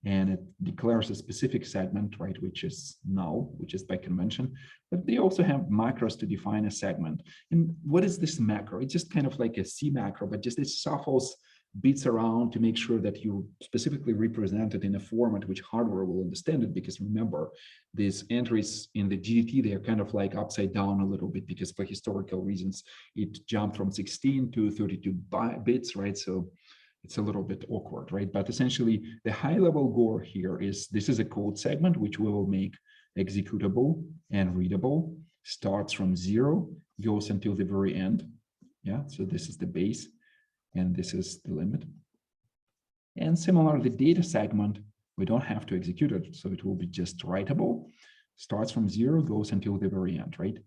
and it declares a specific segment, right, which is null, which is by convention. But they also have macros to define a segment. And what is this macro? It's just kind of like a C macro, but just it shuffles bits around to make sure that you specifically represent it in a format which hardware will understand it. Because remember, these entries in the GDT, they are kind of like upside down a little bit, because for historical reasons, it jumped from 16 to 32 bits, right? So it's a little bit awkward, right? But essentially, the high-level goal here is this is a code segment which we will make executable and readable, starts from 0, goes until the very end. Yeah, so this is the base, and this is the limit. And similar, the data segment, we don't have to execute it, so it will be just writable. starts from 0, goes until the very end, right?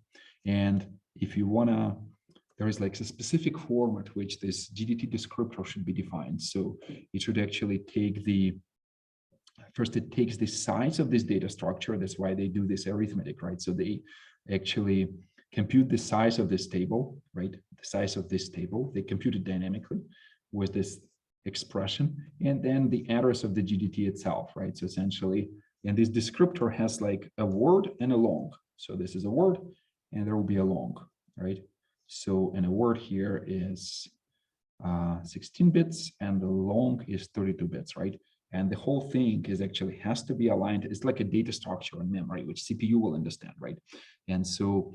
And if you wanna, there is like a specific format which this GDT descriptor should be defined. So it should actually take first it takes the size of this data structure. That's why they do this arithmetic, right? So they actually compute the size of this table, right? The size of this table, they compute it dynamically with this expression, and then the address of the GDT itself, right? So essentially, and this descriptor has like a word and a long. So this is a word, and there will be a long, right? So, and a word here is 16 bits, and the long is 32 bits, right? And the whole thing is actually has to be aligned. It's like a data structure in memory, which CPU will understand, right? And so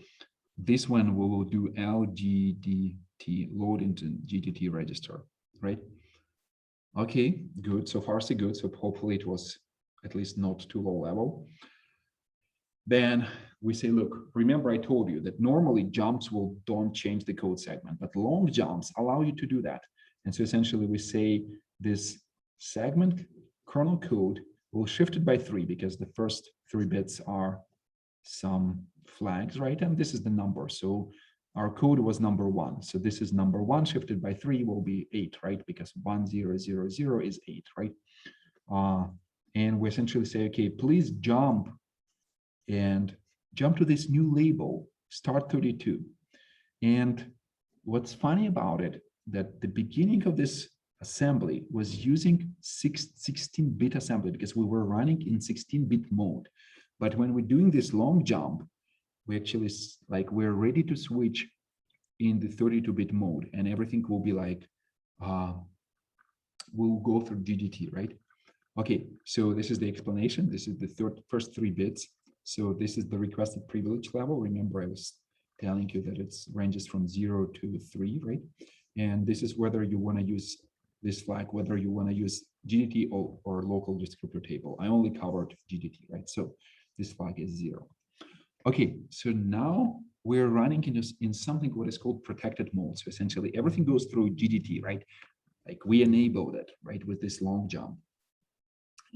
this one we will do LGDT, load into GDT register, right? Okay, good. So far, so good. So hopefully it was at least not too low level. Then we say, look, remember I told you that normally jumps don't change the code segment, but long jumps allow you to do that. And so essentially we say this segment kernel code will shift it by 3 because the first 3 bits are some flags, right? And this is the number. So our code was number 1. So this is number 1 shifted by 3 will be 8, right? Because 1, 0, 0, 0 is 8, right? And we essentially say, okay, please jump to this new label, start 32. And what's funny about it, that the beginning of this assembly was using 16-bit assembly because we were running in 16-bit mode. But when we're doing this long jump, we actually we're ready to switch in the 32-bit mode, and everything will be like, we'll go through GDT, right? Okay, so this is the explanation. This is the first 3 bits. So this is the requested privilege level. Remember, I was telling you that it ranges from 0 to 3, right? And this is whether you want to use this flag, whether you want to use GDT or local descriptor table. I only covered GDT, right? So this flag is 0. Okay, so now we're running in something what is called protected mode. So essentially everything goes through GDT, right? Like we enabled it, right, with this long jump.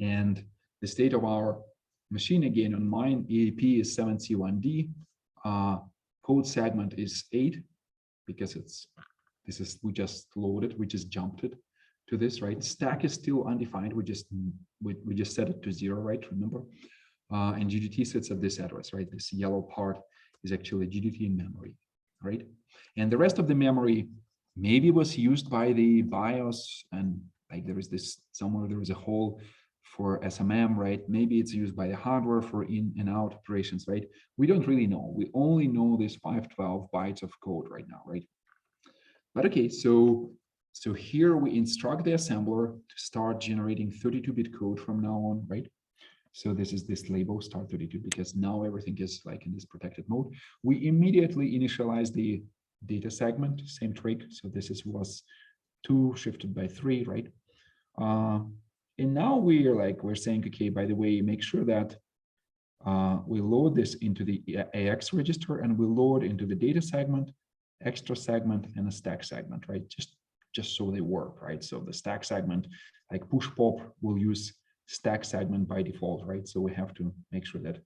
And the state of our machine, again, on mine, EAP is 7C1D. Code segment is 8 because we just loaded, we just jumped it to this, right? Stack is still undefined. We just set it to 0, right? Remember? And GDT sits at this address, right? This yellow part is actually GDT in memory, right? And the rest of the memory maybe was used by the BIOS, and like there is this somewhere there is a hole for SMM, right? Maybe it's used by the hardware for in and out operations, right? We don't really know. We only know this 512 bytes of code right now, right? But okay, so here we instruct the assembler to start generating 32-bit code from now on, right? So this is this label start 32 because now everything is like in this protected mode. We immediately initialize the data segment, same trick. So this was 2 shifted by 3, right? And now we're saying, okay, by the way, make sure that we load this into the AX register, and we load into the data segment, extra segment, and a stack segment, right? Just so they work, right? So the stack segment, like push pop, will use stack segment by default, right? So we have to make sure that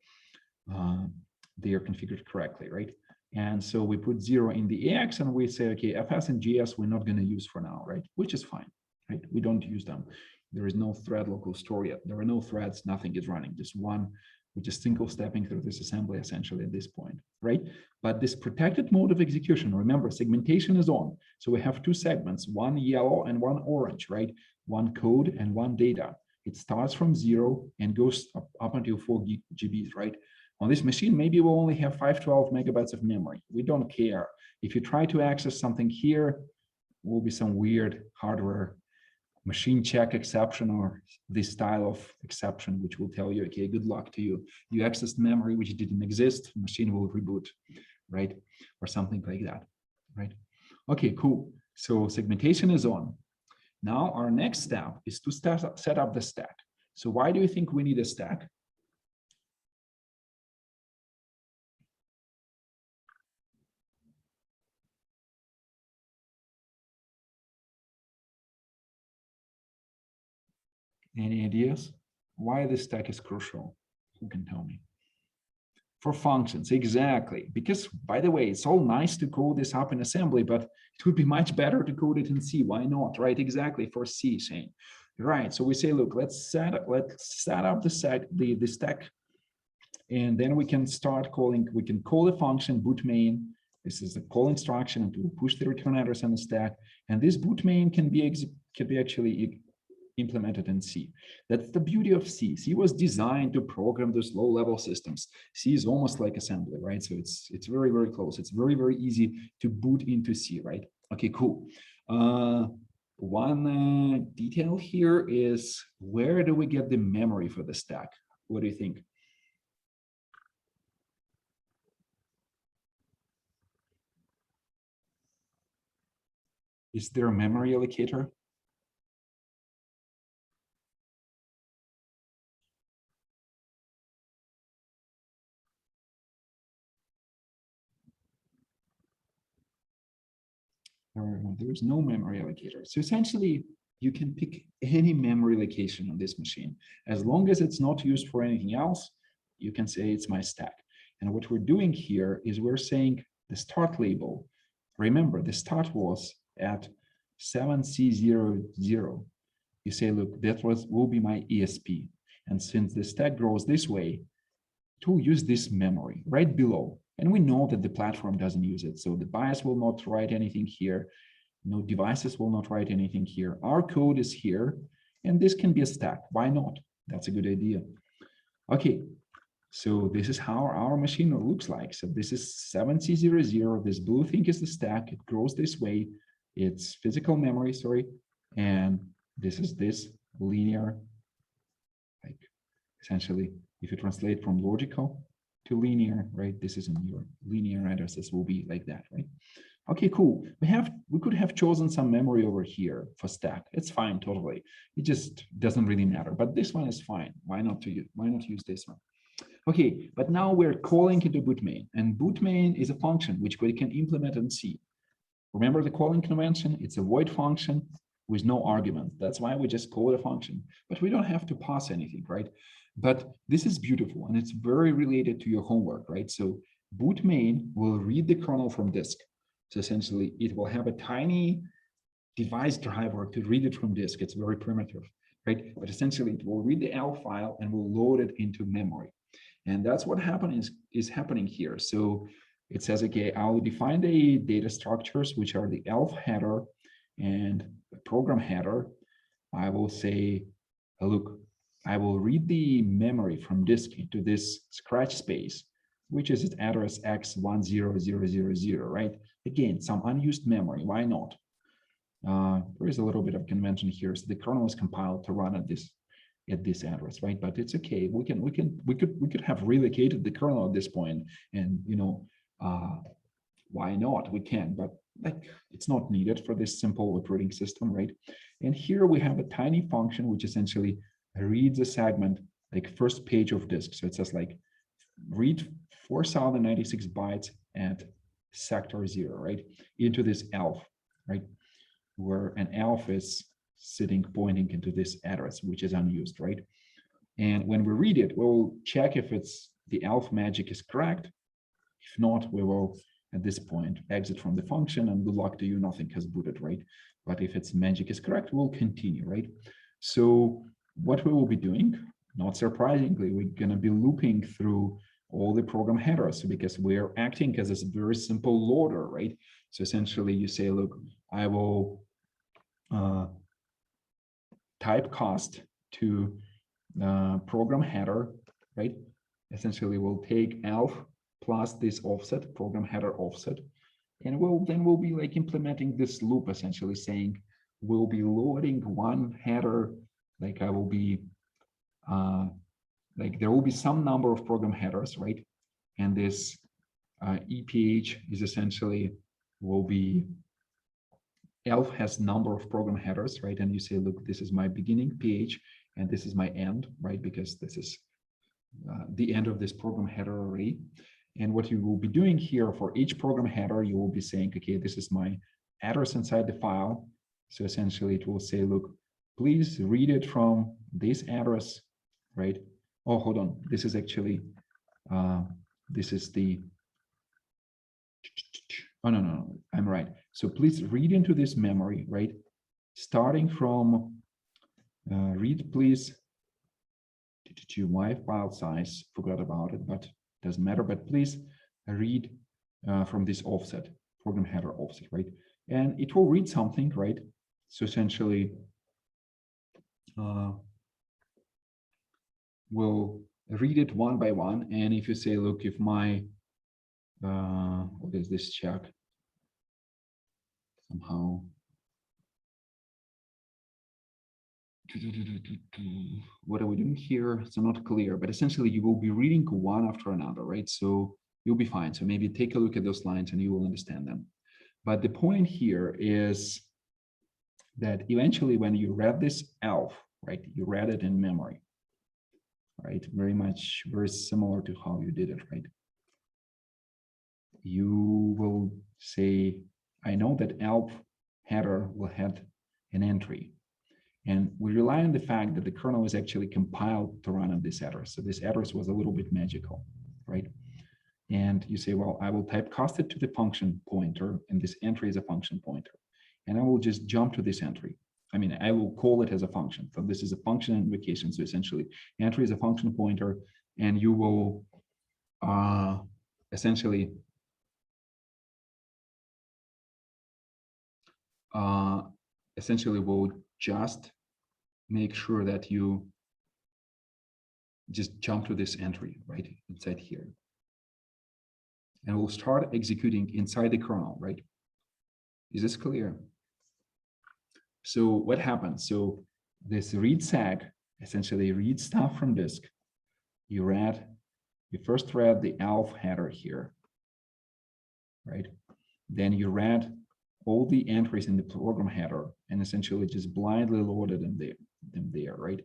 they are configured correctly, right? And so we put 0 in the AX, and we say, okay, FS and GS we're not going to use for now, right? Which is fine, right? We don't use them. There is no thread local store yet. There are no threads, nothing is running, just one, which is single stepping through this assembly essentially at this point, right? But this protected mode of execution, remember, segmentation is on. So we have 2 segments, one yellow and one orange, right? One code and one data. It starts from 0 and goes up until 4 GBs, right? On this machine, maybe we'll only have 512 megabytes of memory. We don't care. If you try to access something here, will be some weird hardware machine check exception or this style of exception, which will tell you, okay, good luck to you. You accessed memory which didn't exist, machine will reboot, right? Or something like that, right? Okay, cool. So segmentation is on. Now our next step is to set up the stack. So why do you think we need a stack? Any ideas? Why this stack is crucial? Who can tell me? For functions, exactly. Because, by the way, it's all nice to code this up in assembly, but it would be much better to code it in C. Why not, right? Exactly, for C, Shane. Right, so we say, look, let's set up the stack, and then we can start calling, we can call a function boot main. This is the call instruction, and we'll push the return address on the stack. And this boot main can be actually implemented in C. That's the beauty of C. C was designed to program those low-level systems. C is almost like assembly, right? So it's very, very close. It's very, very easy to boot into C, right? Okay, cool. One detail here is, where do we get the memory for the stack? What do you think? Is there a memory allocator? There's no memory allocator. So essentially, you can pick any memory location on this machine. As long as it's not used for anything else, you can say it's my stack. And what we're doing here is we're saying the start label. Remember, the start was at 7C00. You say, look, that will be my ESP. And since the stack grows this way, it will use this memory right below. And we know that the platform doesn't use it. So the BIOS will not write anything here. No devices will not write anything here. Our code is here, and this can be a stack. Why not? That's a good idea. Okay, so this is how our machine looks like. So this is 7C00. This blue thing is the stack. It grows this way. It's physical memory, sorry. And this is this linear, like essentially, if you translate from logical to linear, right? This is in your linear addresses will be like that, right? Okay, cool. We could have chosen some memory over here for stack. It's fine, totally. It just doesn't really matter. But this one is fine. Why not use this one? Okay, but now we're calling into boot main, and boot main is a function which we can implement in C. Remember the calling convention? It's a void function with no argument. That's why we just call it a function, but we don't have to pass anything, right? But this is beautiful, and it's very related to your homework, right? So boot main will read the kernel from disk. So essentially, it will have a tiny device driver to read it from disk. It's very primitive, right? But essentially, it will read the ELF file and will load it into memory. And that's what is happening here. So it says, okay, I'll define the data structures, which are the ELF header and the program header. I will say, look, I will read the memory from disk into this scratch space, which is its address x10000, right? Again, some unused memory. Why not? There is a little bit of convention here. So the kernel is compiled to run at this address, right? But it's okay. We could have relocated the kernel at this point, and why not? We can, but like it's not needed for this simple operating system, right? And here we have a tiny function which essentially reads a segment, like first page of disk. So it says like read 4096 bytes at sector 0, right? Into this ELF, right? Where an ELF is pointing into this address, which is unused, right? And when we read it, we'll check if the ELF magic is correct. If not, we will, at this point, exit from the function, and good luck to you, nothing has booted, right? But if its magic is correct, we'll continue, right? So what we will be doing, not surprisingly, we're going to be looping through all the program headers, because we're acting as a very simple loader, right? So essentially you say, look, I will typecast to program header, right? Essentially we'll take ELF plus this offset, program header offset, and we'll be like implementing this loop, essentially saying we'll be loading one header, like I will be like there will be some number of program headers, right? And this EPH is essentially will be ELF has number of program headers, right? And you say, look, this is my beginning pH, and this is my end, right? Because this is the end of this program header array. And what you will be doing here for each program header, you will be saying, okay, this is my address inside the file. So essentially it will say, look, please read it from this address, right? Oh, hold on. This is actually this is the, oh, no, I'm right. So please read into this memory, right? Starting from, read please, to my file size, forgot about it, but doesn't matter, but please read from this offset, program header offset, right? And it will read something, right? So essentially, we'll read it one by one. And if you say, look, if my, what is this check? Somehow, what are we doing here? It's not clear, but essentially you will be reading one after another, right? So you'll be fine. So maybe take a look at those lines and you will understand them. But the point here is that eventually when you read this ELF, right, you read it in memory, right? Very similar to how you did it, right? You will say, I know that ELF header will have an entry. And we rely on the fact that the kernel is actually compiled to run on this address. So this address was a little bit magical, right? And you say, well, I will typecast it to the function pointer, and this entry is a function pointer. And I will just jump to this entry. I mean, I will call it as a function. So this is a function invocation. So essentially, entry is a function pointer, and you will essentially will just make sure that you just jump to this entry right inside here. And we'll start executing inside the kernel, right? Is this clear? So what happens? So this read seg essentially reads stuff from disk. You first read the ELF header here, right? Then you read all the entries in the program header and essentially just blindly loaded them there, right?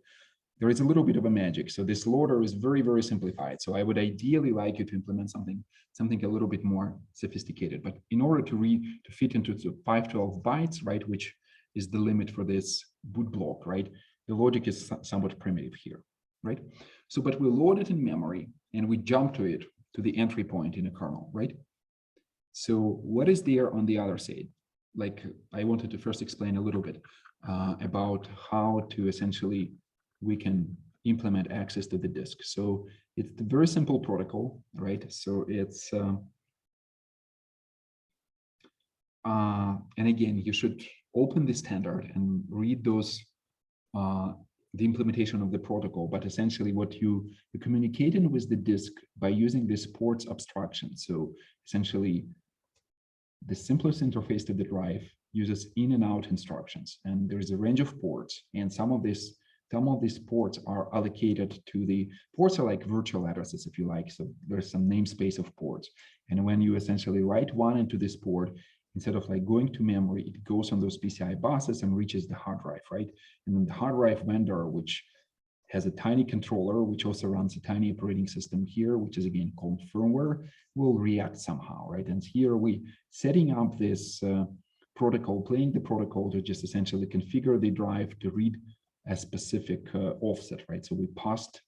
There is a little bit of a magic. So this loader is very, very simplified. So I would ideally like you to implement something a little bit more sophisticated. But in order to fit into the 512 bytes, right, which is the limit for this boot block, right? The logic is somewhat primitive here, right? So, but we load it in memory and we jump to it, to the entry point in a kernel, right? So what is there on the other side? Like I wanted to first explain a little bit about how to essentially we can implement access to the disk. So it's a very simple protocol, right? So it's, and again, you should open the standard and read those, the implementation of the protocol, but essentially what you're communicating with the disk by using this ports abstraction. So essentially the simplest interface to the drive uses in and out instructions, and there's a range of ports, and some of these ports are allocated to the ports are like virtual addresses, if you like. So there's some namespace of ports, and when you essentially write one into this port, instead of like going to memory, it goes on those PCI buses and reaches the hard drive, right? And then the hard drive vendor, which has a tiny controller, which also runs a tiny operating system here, which is again called firmware, will react somehow, right? And here we setting up this protocol, playing the protocol to just essentially configure the drive to read a specific offset, right? So we passed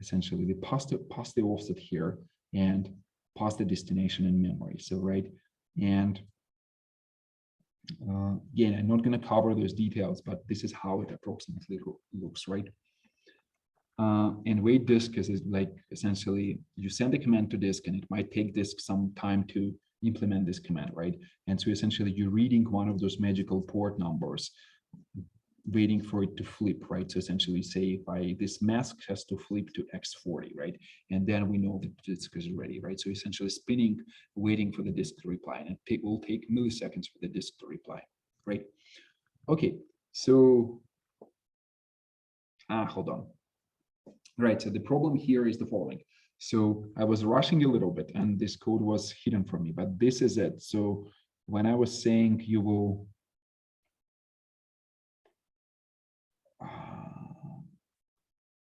the offset here and pass the destination in memory. So right, and again, I'm not going to cover those details, but this is how it approximately looks, right? And wait disk is like essentially you send the command to disk, and it might take disk some time to implement this command, right? And so essentially you're reading one of those magical port numbers, waiting for it to flip, right? So essentially say this mask has to flip to X40, right? And then we know that the disk is ready, right? So essentially spinning, waiting for the disk to reply, and it will take milliseconds for the disk to reply, right? Okay, so, hold on. Right, so the problem here is the following. So I was rushing a little bit and this code was hidden from me, but this is it. So when I was saying you will,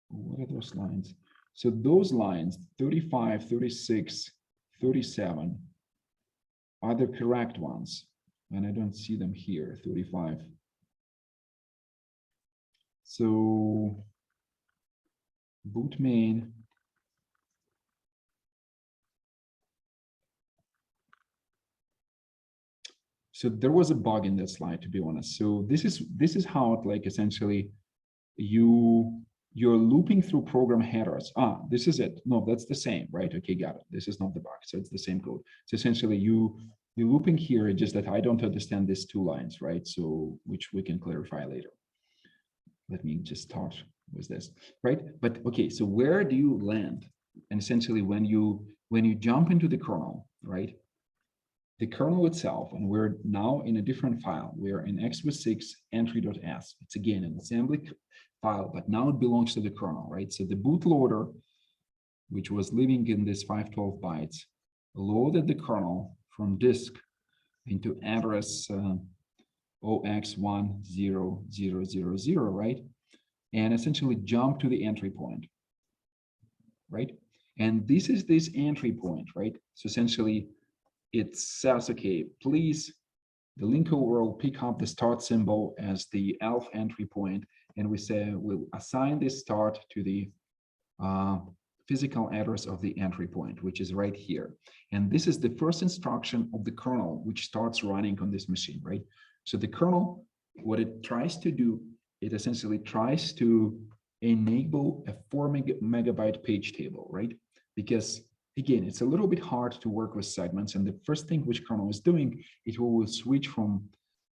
what are those lines? So those lines, 35, 36, 37 are the correct ones. And I don't see them here, 35. So boot main So there was a bug in that slide, to be honest. So this is how it, like, essentially you're looping through program headers. This is it. No, that's the same, right? Okay, got it. This is not the bug. So it's the same code. So essentially you're looping here, it's just that I don't understand these two lines, right? So which we can clarify later. Let me just start with this, right? But okay, so where do you land? And essentially when you jump into the kernel, right? The kernel itself, and we're now in a different file. We're in x86 entry.s. It's again an assembly file, but now it belongs to the kernel, right? So the bootloader, which was living in this 512 bytes, loaded the kernel from disk into address 0x10000, right? And essentially jump to the entry point, right? And this is this entry point, right? So essentially it says, okay, please, the linker will pick up the start symbol as the ELF entry point, and we say we'll assign this start to the physical address of the entry point, which is right here. And this is the first instruction of the kernel, which starts running on this machine, right? So the kernel, what it tries to do, it essentially tries to enable a 4 megabyte page table, right? Because again, it's a little bit hard to work with segments. And the first thing which kernel is doing, it will switch from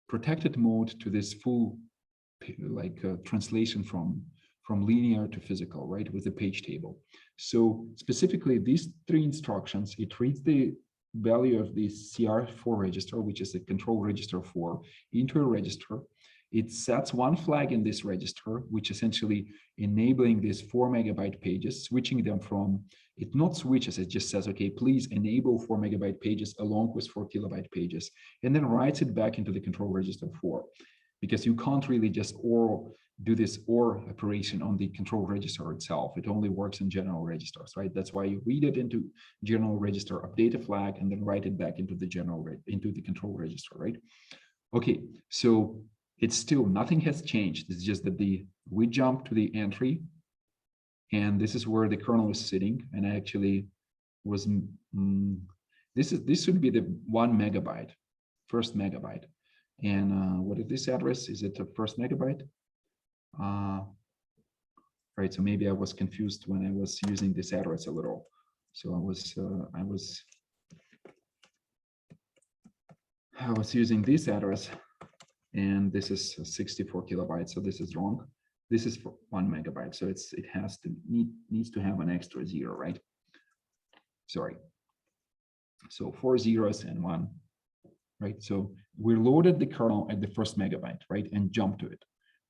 protected mode to this full translation from linear to physical, right, with the page table. So specifically these three instructions, it reads the value of the CR4 register, which is the control register 4, into a register. It sets one flag in this register, which essentially enabling these 4 megabyte pages, switching them from, it not switches, it just says, okay, please enable 4 megabyte pages along with 4 kilobyte pages, and then writes it back into the control register 4. Because you can't really just do this OR operation on the control register itself. It only works in general registers, right? That's why you read it into general register, update a flag, and then write it back into the control register, right? Okay, so it's still, nothing has changed. It's just that we jump to the entry, and this is where the kernel is sitting. And I actually was, this should be the 1 megabyte, first megabyte. And what is this address? Is it the first megabyte? Right, so maybe I was confused when I was using this address a little. So I was using this address, and this is 64 kilobytes, so this is wrong. This is for 1 megabyte, so it needs to have an extra 0, right? Sorry. So 4 zeros and 1, right? So we loaded the kernel at the first megabyte, right, and jumped to it.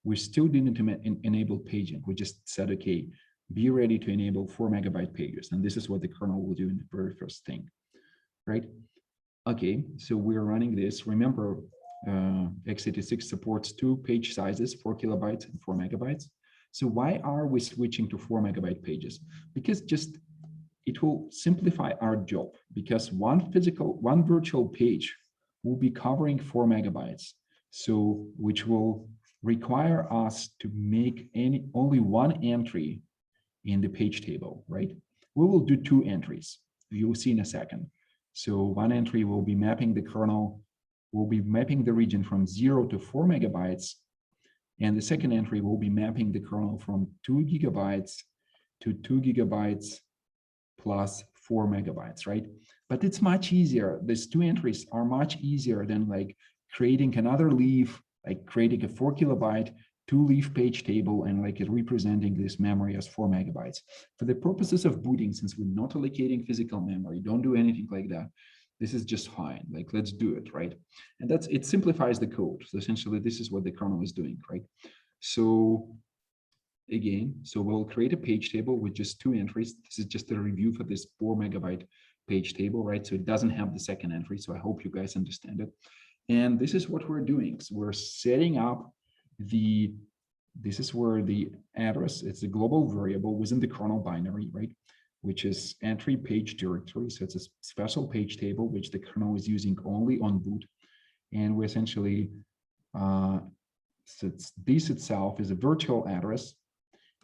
We still didn't enable paging. We just said, okay, be ready to enable 4 megabyte pages, and this is what the kernel will do in the very first thing, right? Okay, so we're running this. Remember, x86 supports 2 page sizes, 4 kilobytes and 4 megabytes. So why are we switching to 4 megabyte pages? Because just it will simplify our job, because one virtual page will be covering 4 megabytes. So which will require us to make only one entry in the page table, right? We will do 2 entries. You will see in a second. So one entry will be mapping the kernel, will be mapping the region from 0 to 4 megabytes. And the second entry will be mapping the kernel from 2 gigabytes to 2 gigabytes plus 4 megabytes, right? But it's much easier. These 2 entries are much easier than like creating another leaf, like creating a 4 kilobyte 2-leaf page table and like representing this memory as 4 megabytes. For the purposes of booting, since we're not allocating physical memory, don't do anything like that. This is just fine. Like, let's do it, right? And it simplifies the code. So essentially, this is what the kernel is doing, right? So again, so we'll create a page table with just 2 entries. This is just a review for this 4 megabyte page table, right? So it doesn't have the second entry. So I hope you guys understand it. And this is what we're doing. So we're setting up this is where the address, it's a global variable within the kernel binary, right? Which is entry page directory. So it's a special page table, which the kernel is using only on boot. And we essentially, so this itself is a virtual address.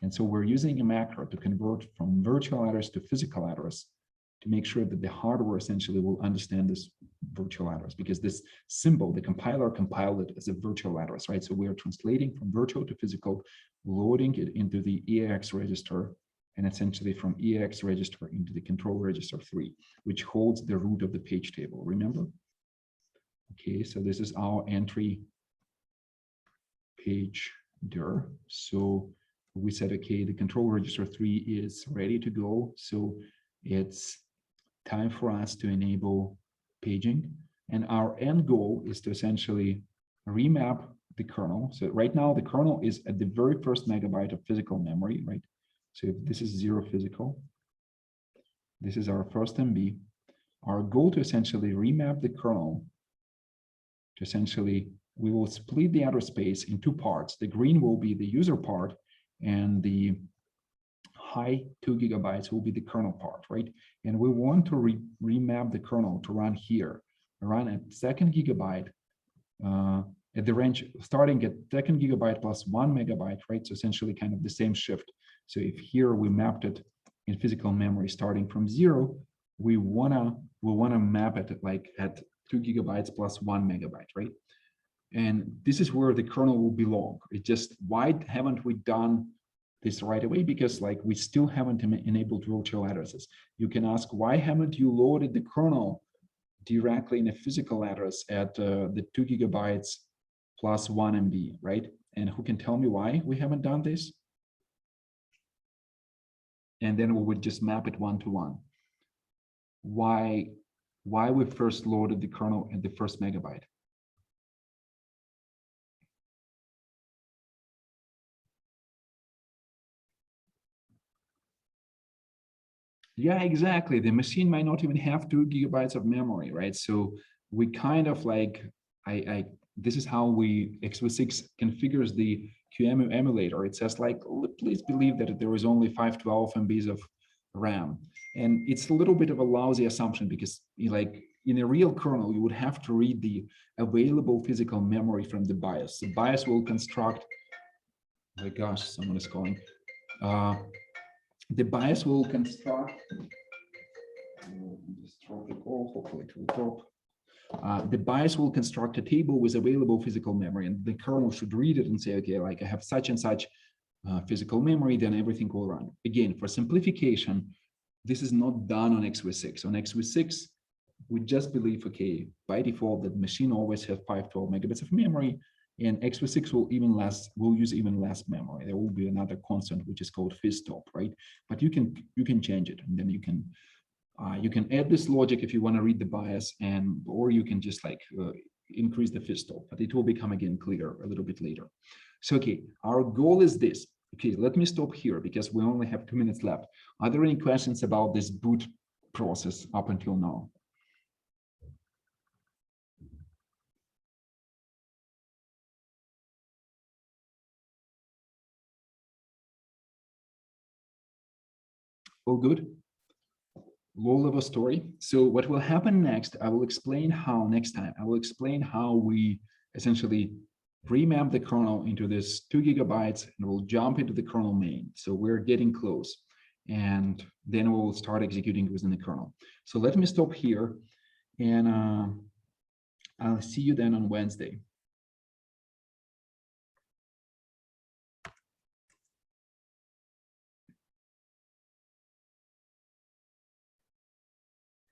And so we're using a macro to convert from virtual address to physical address to make sure that the hardware essentially will understand this virtual address, because this symbol, the compiler compiled it as a virtual address, right? So we are translating from virtual to physical, loading it into the EAX register, and essentially from EAX register into the control register 3, which holds the root of the page table, remember? Okay, so this is our entry page there. So we said, okay, the control register 3 is ready to go. So it's time for us to enable paging. And our end goal is to essentially remap the kernel. So right now the kernel is at the very first megabyte of physical memory, right? So if this is 0 physical, this is our first MB. Our goal to essentially remap the kernel to essentially, we will split the address space in 2 parts. The green will be the user part, and the high 2 gigabytes will be the kernel part, right? And we want to remap the kernel to run here, run at 2nd gigabyte, at the range starting at 2nd gigabyte plus 1 megabyte, right? So essentially kind of the same shift. So if here we mapped it in physical memory starting from 0, we wanna map it like at 2 gigabytes plus 1 megabyte, right? And this is where the kernel will belong. It just, why haven't we done this right away? Because like we still haven't enabled virtual addresses. You can ask, why haven't you loaded the kernel directly in a physical address at the 2 gigabytes plus 1 MB, right? And who can tell me why we haven't done this? And then we would just map it 1-to-1. Why we first loaded the kernel at the first megabyte? Yeah, exactly. The machine might not even have 2 gigabytes of memory, right? So we kind of like, this is how we x86 configures the QEMU emulator. It says like, please believe that there is only 512 MBs of RAM. And it's a little bit of a lousy assumption, because like in a real kernel, you would have to read the available physical memory from the BIOS. The BIOS will construct, oh my gosh, someone is calling. The BIOS will construct, just drop the call, hopefully it will drop. The BIOS will construct a table with available physical memory, and the kernel should read it and say, okay, like I have such and such physical memory, then everything will run. Again, for simplification, this is not done on x86. On x86, we just believe, okay, by default, that machine always has 512 megabits of memory, and x86 will use even less memory. There will be another constant which is called fizstop, right? But you can change it, and then you can add this logic if you want to read the BIOS, or you can just like increase the fizstop, but it will become again clear a little bit later. So okay, our goal is this. Okay, let me stop here because we only have 2 minutes left. Are there any questions about this boot process up until now? All good? Low-level story. So what will happen next, I will explain how next time. I will explain how we essentially remap the kernel into this 2 gigabytes, and we'll jump into the kernel main. So we're getting close, and then we'll start executing within the kernel. So let me stop here, and I'll see you then on Wednesday.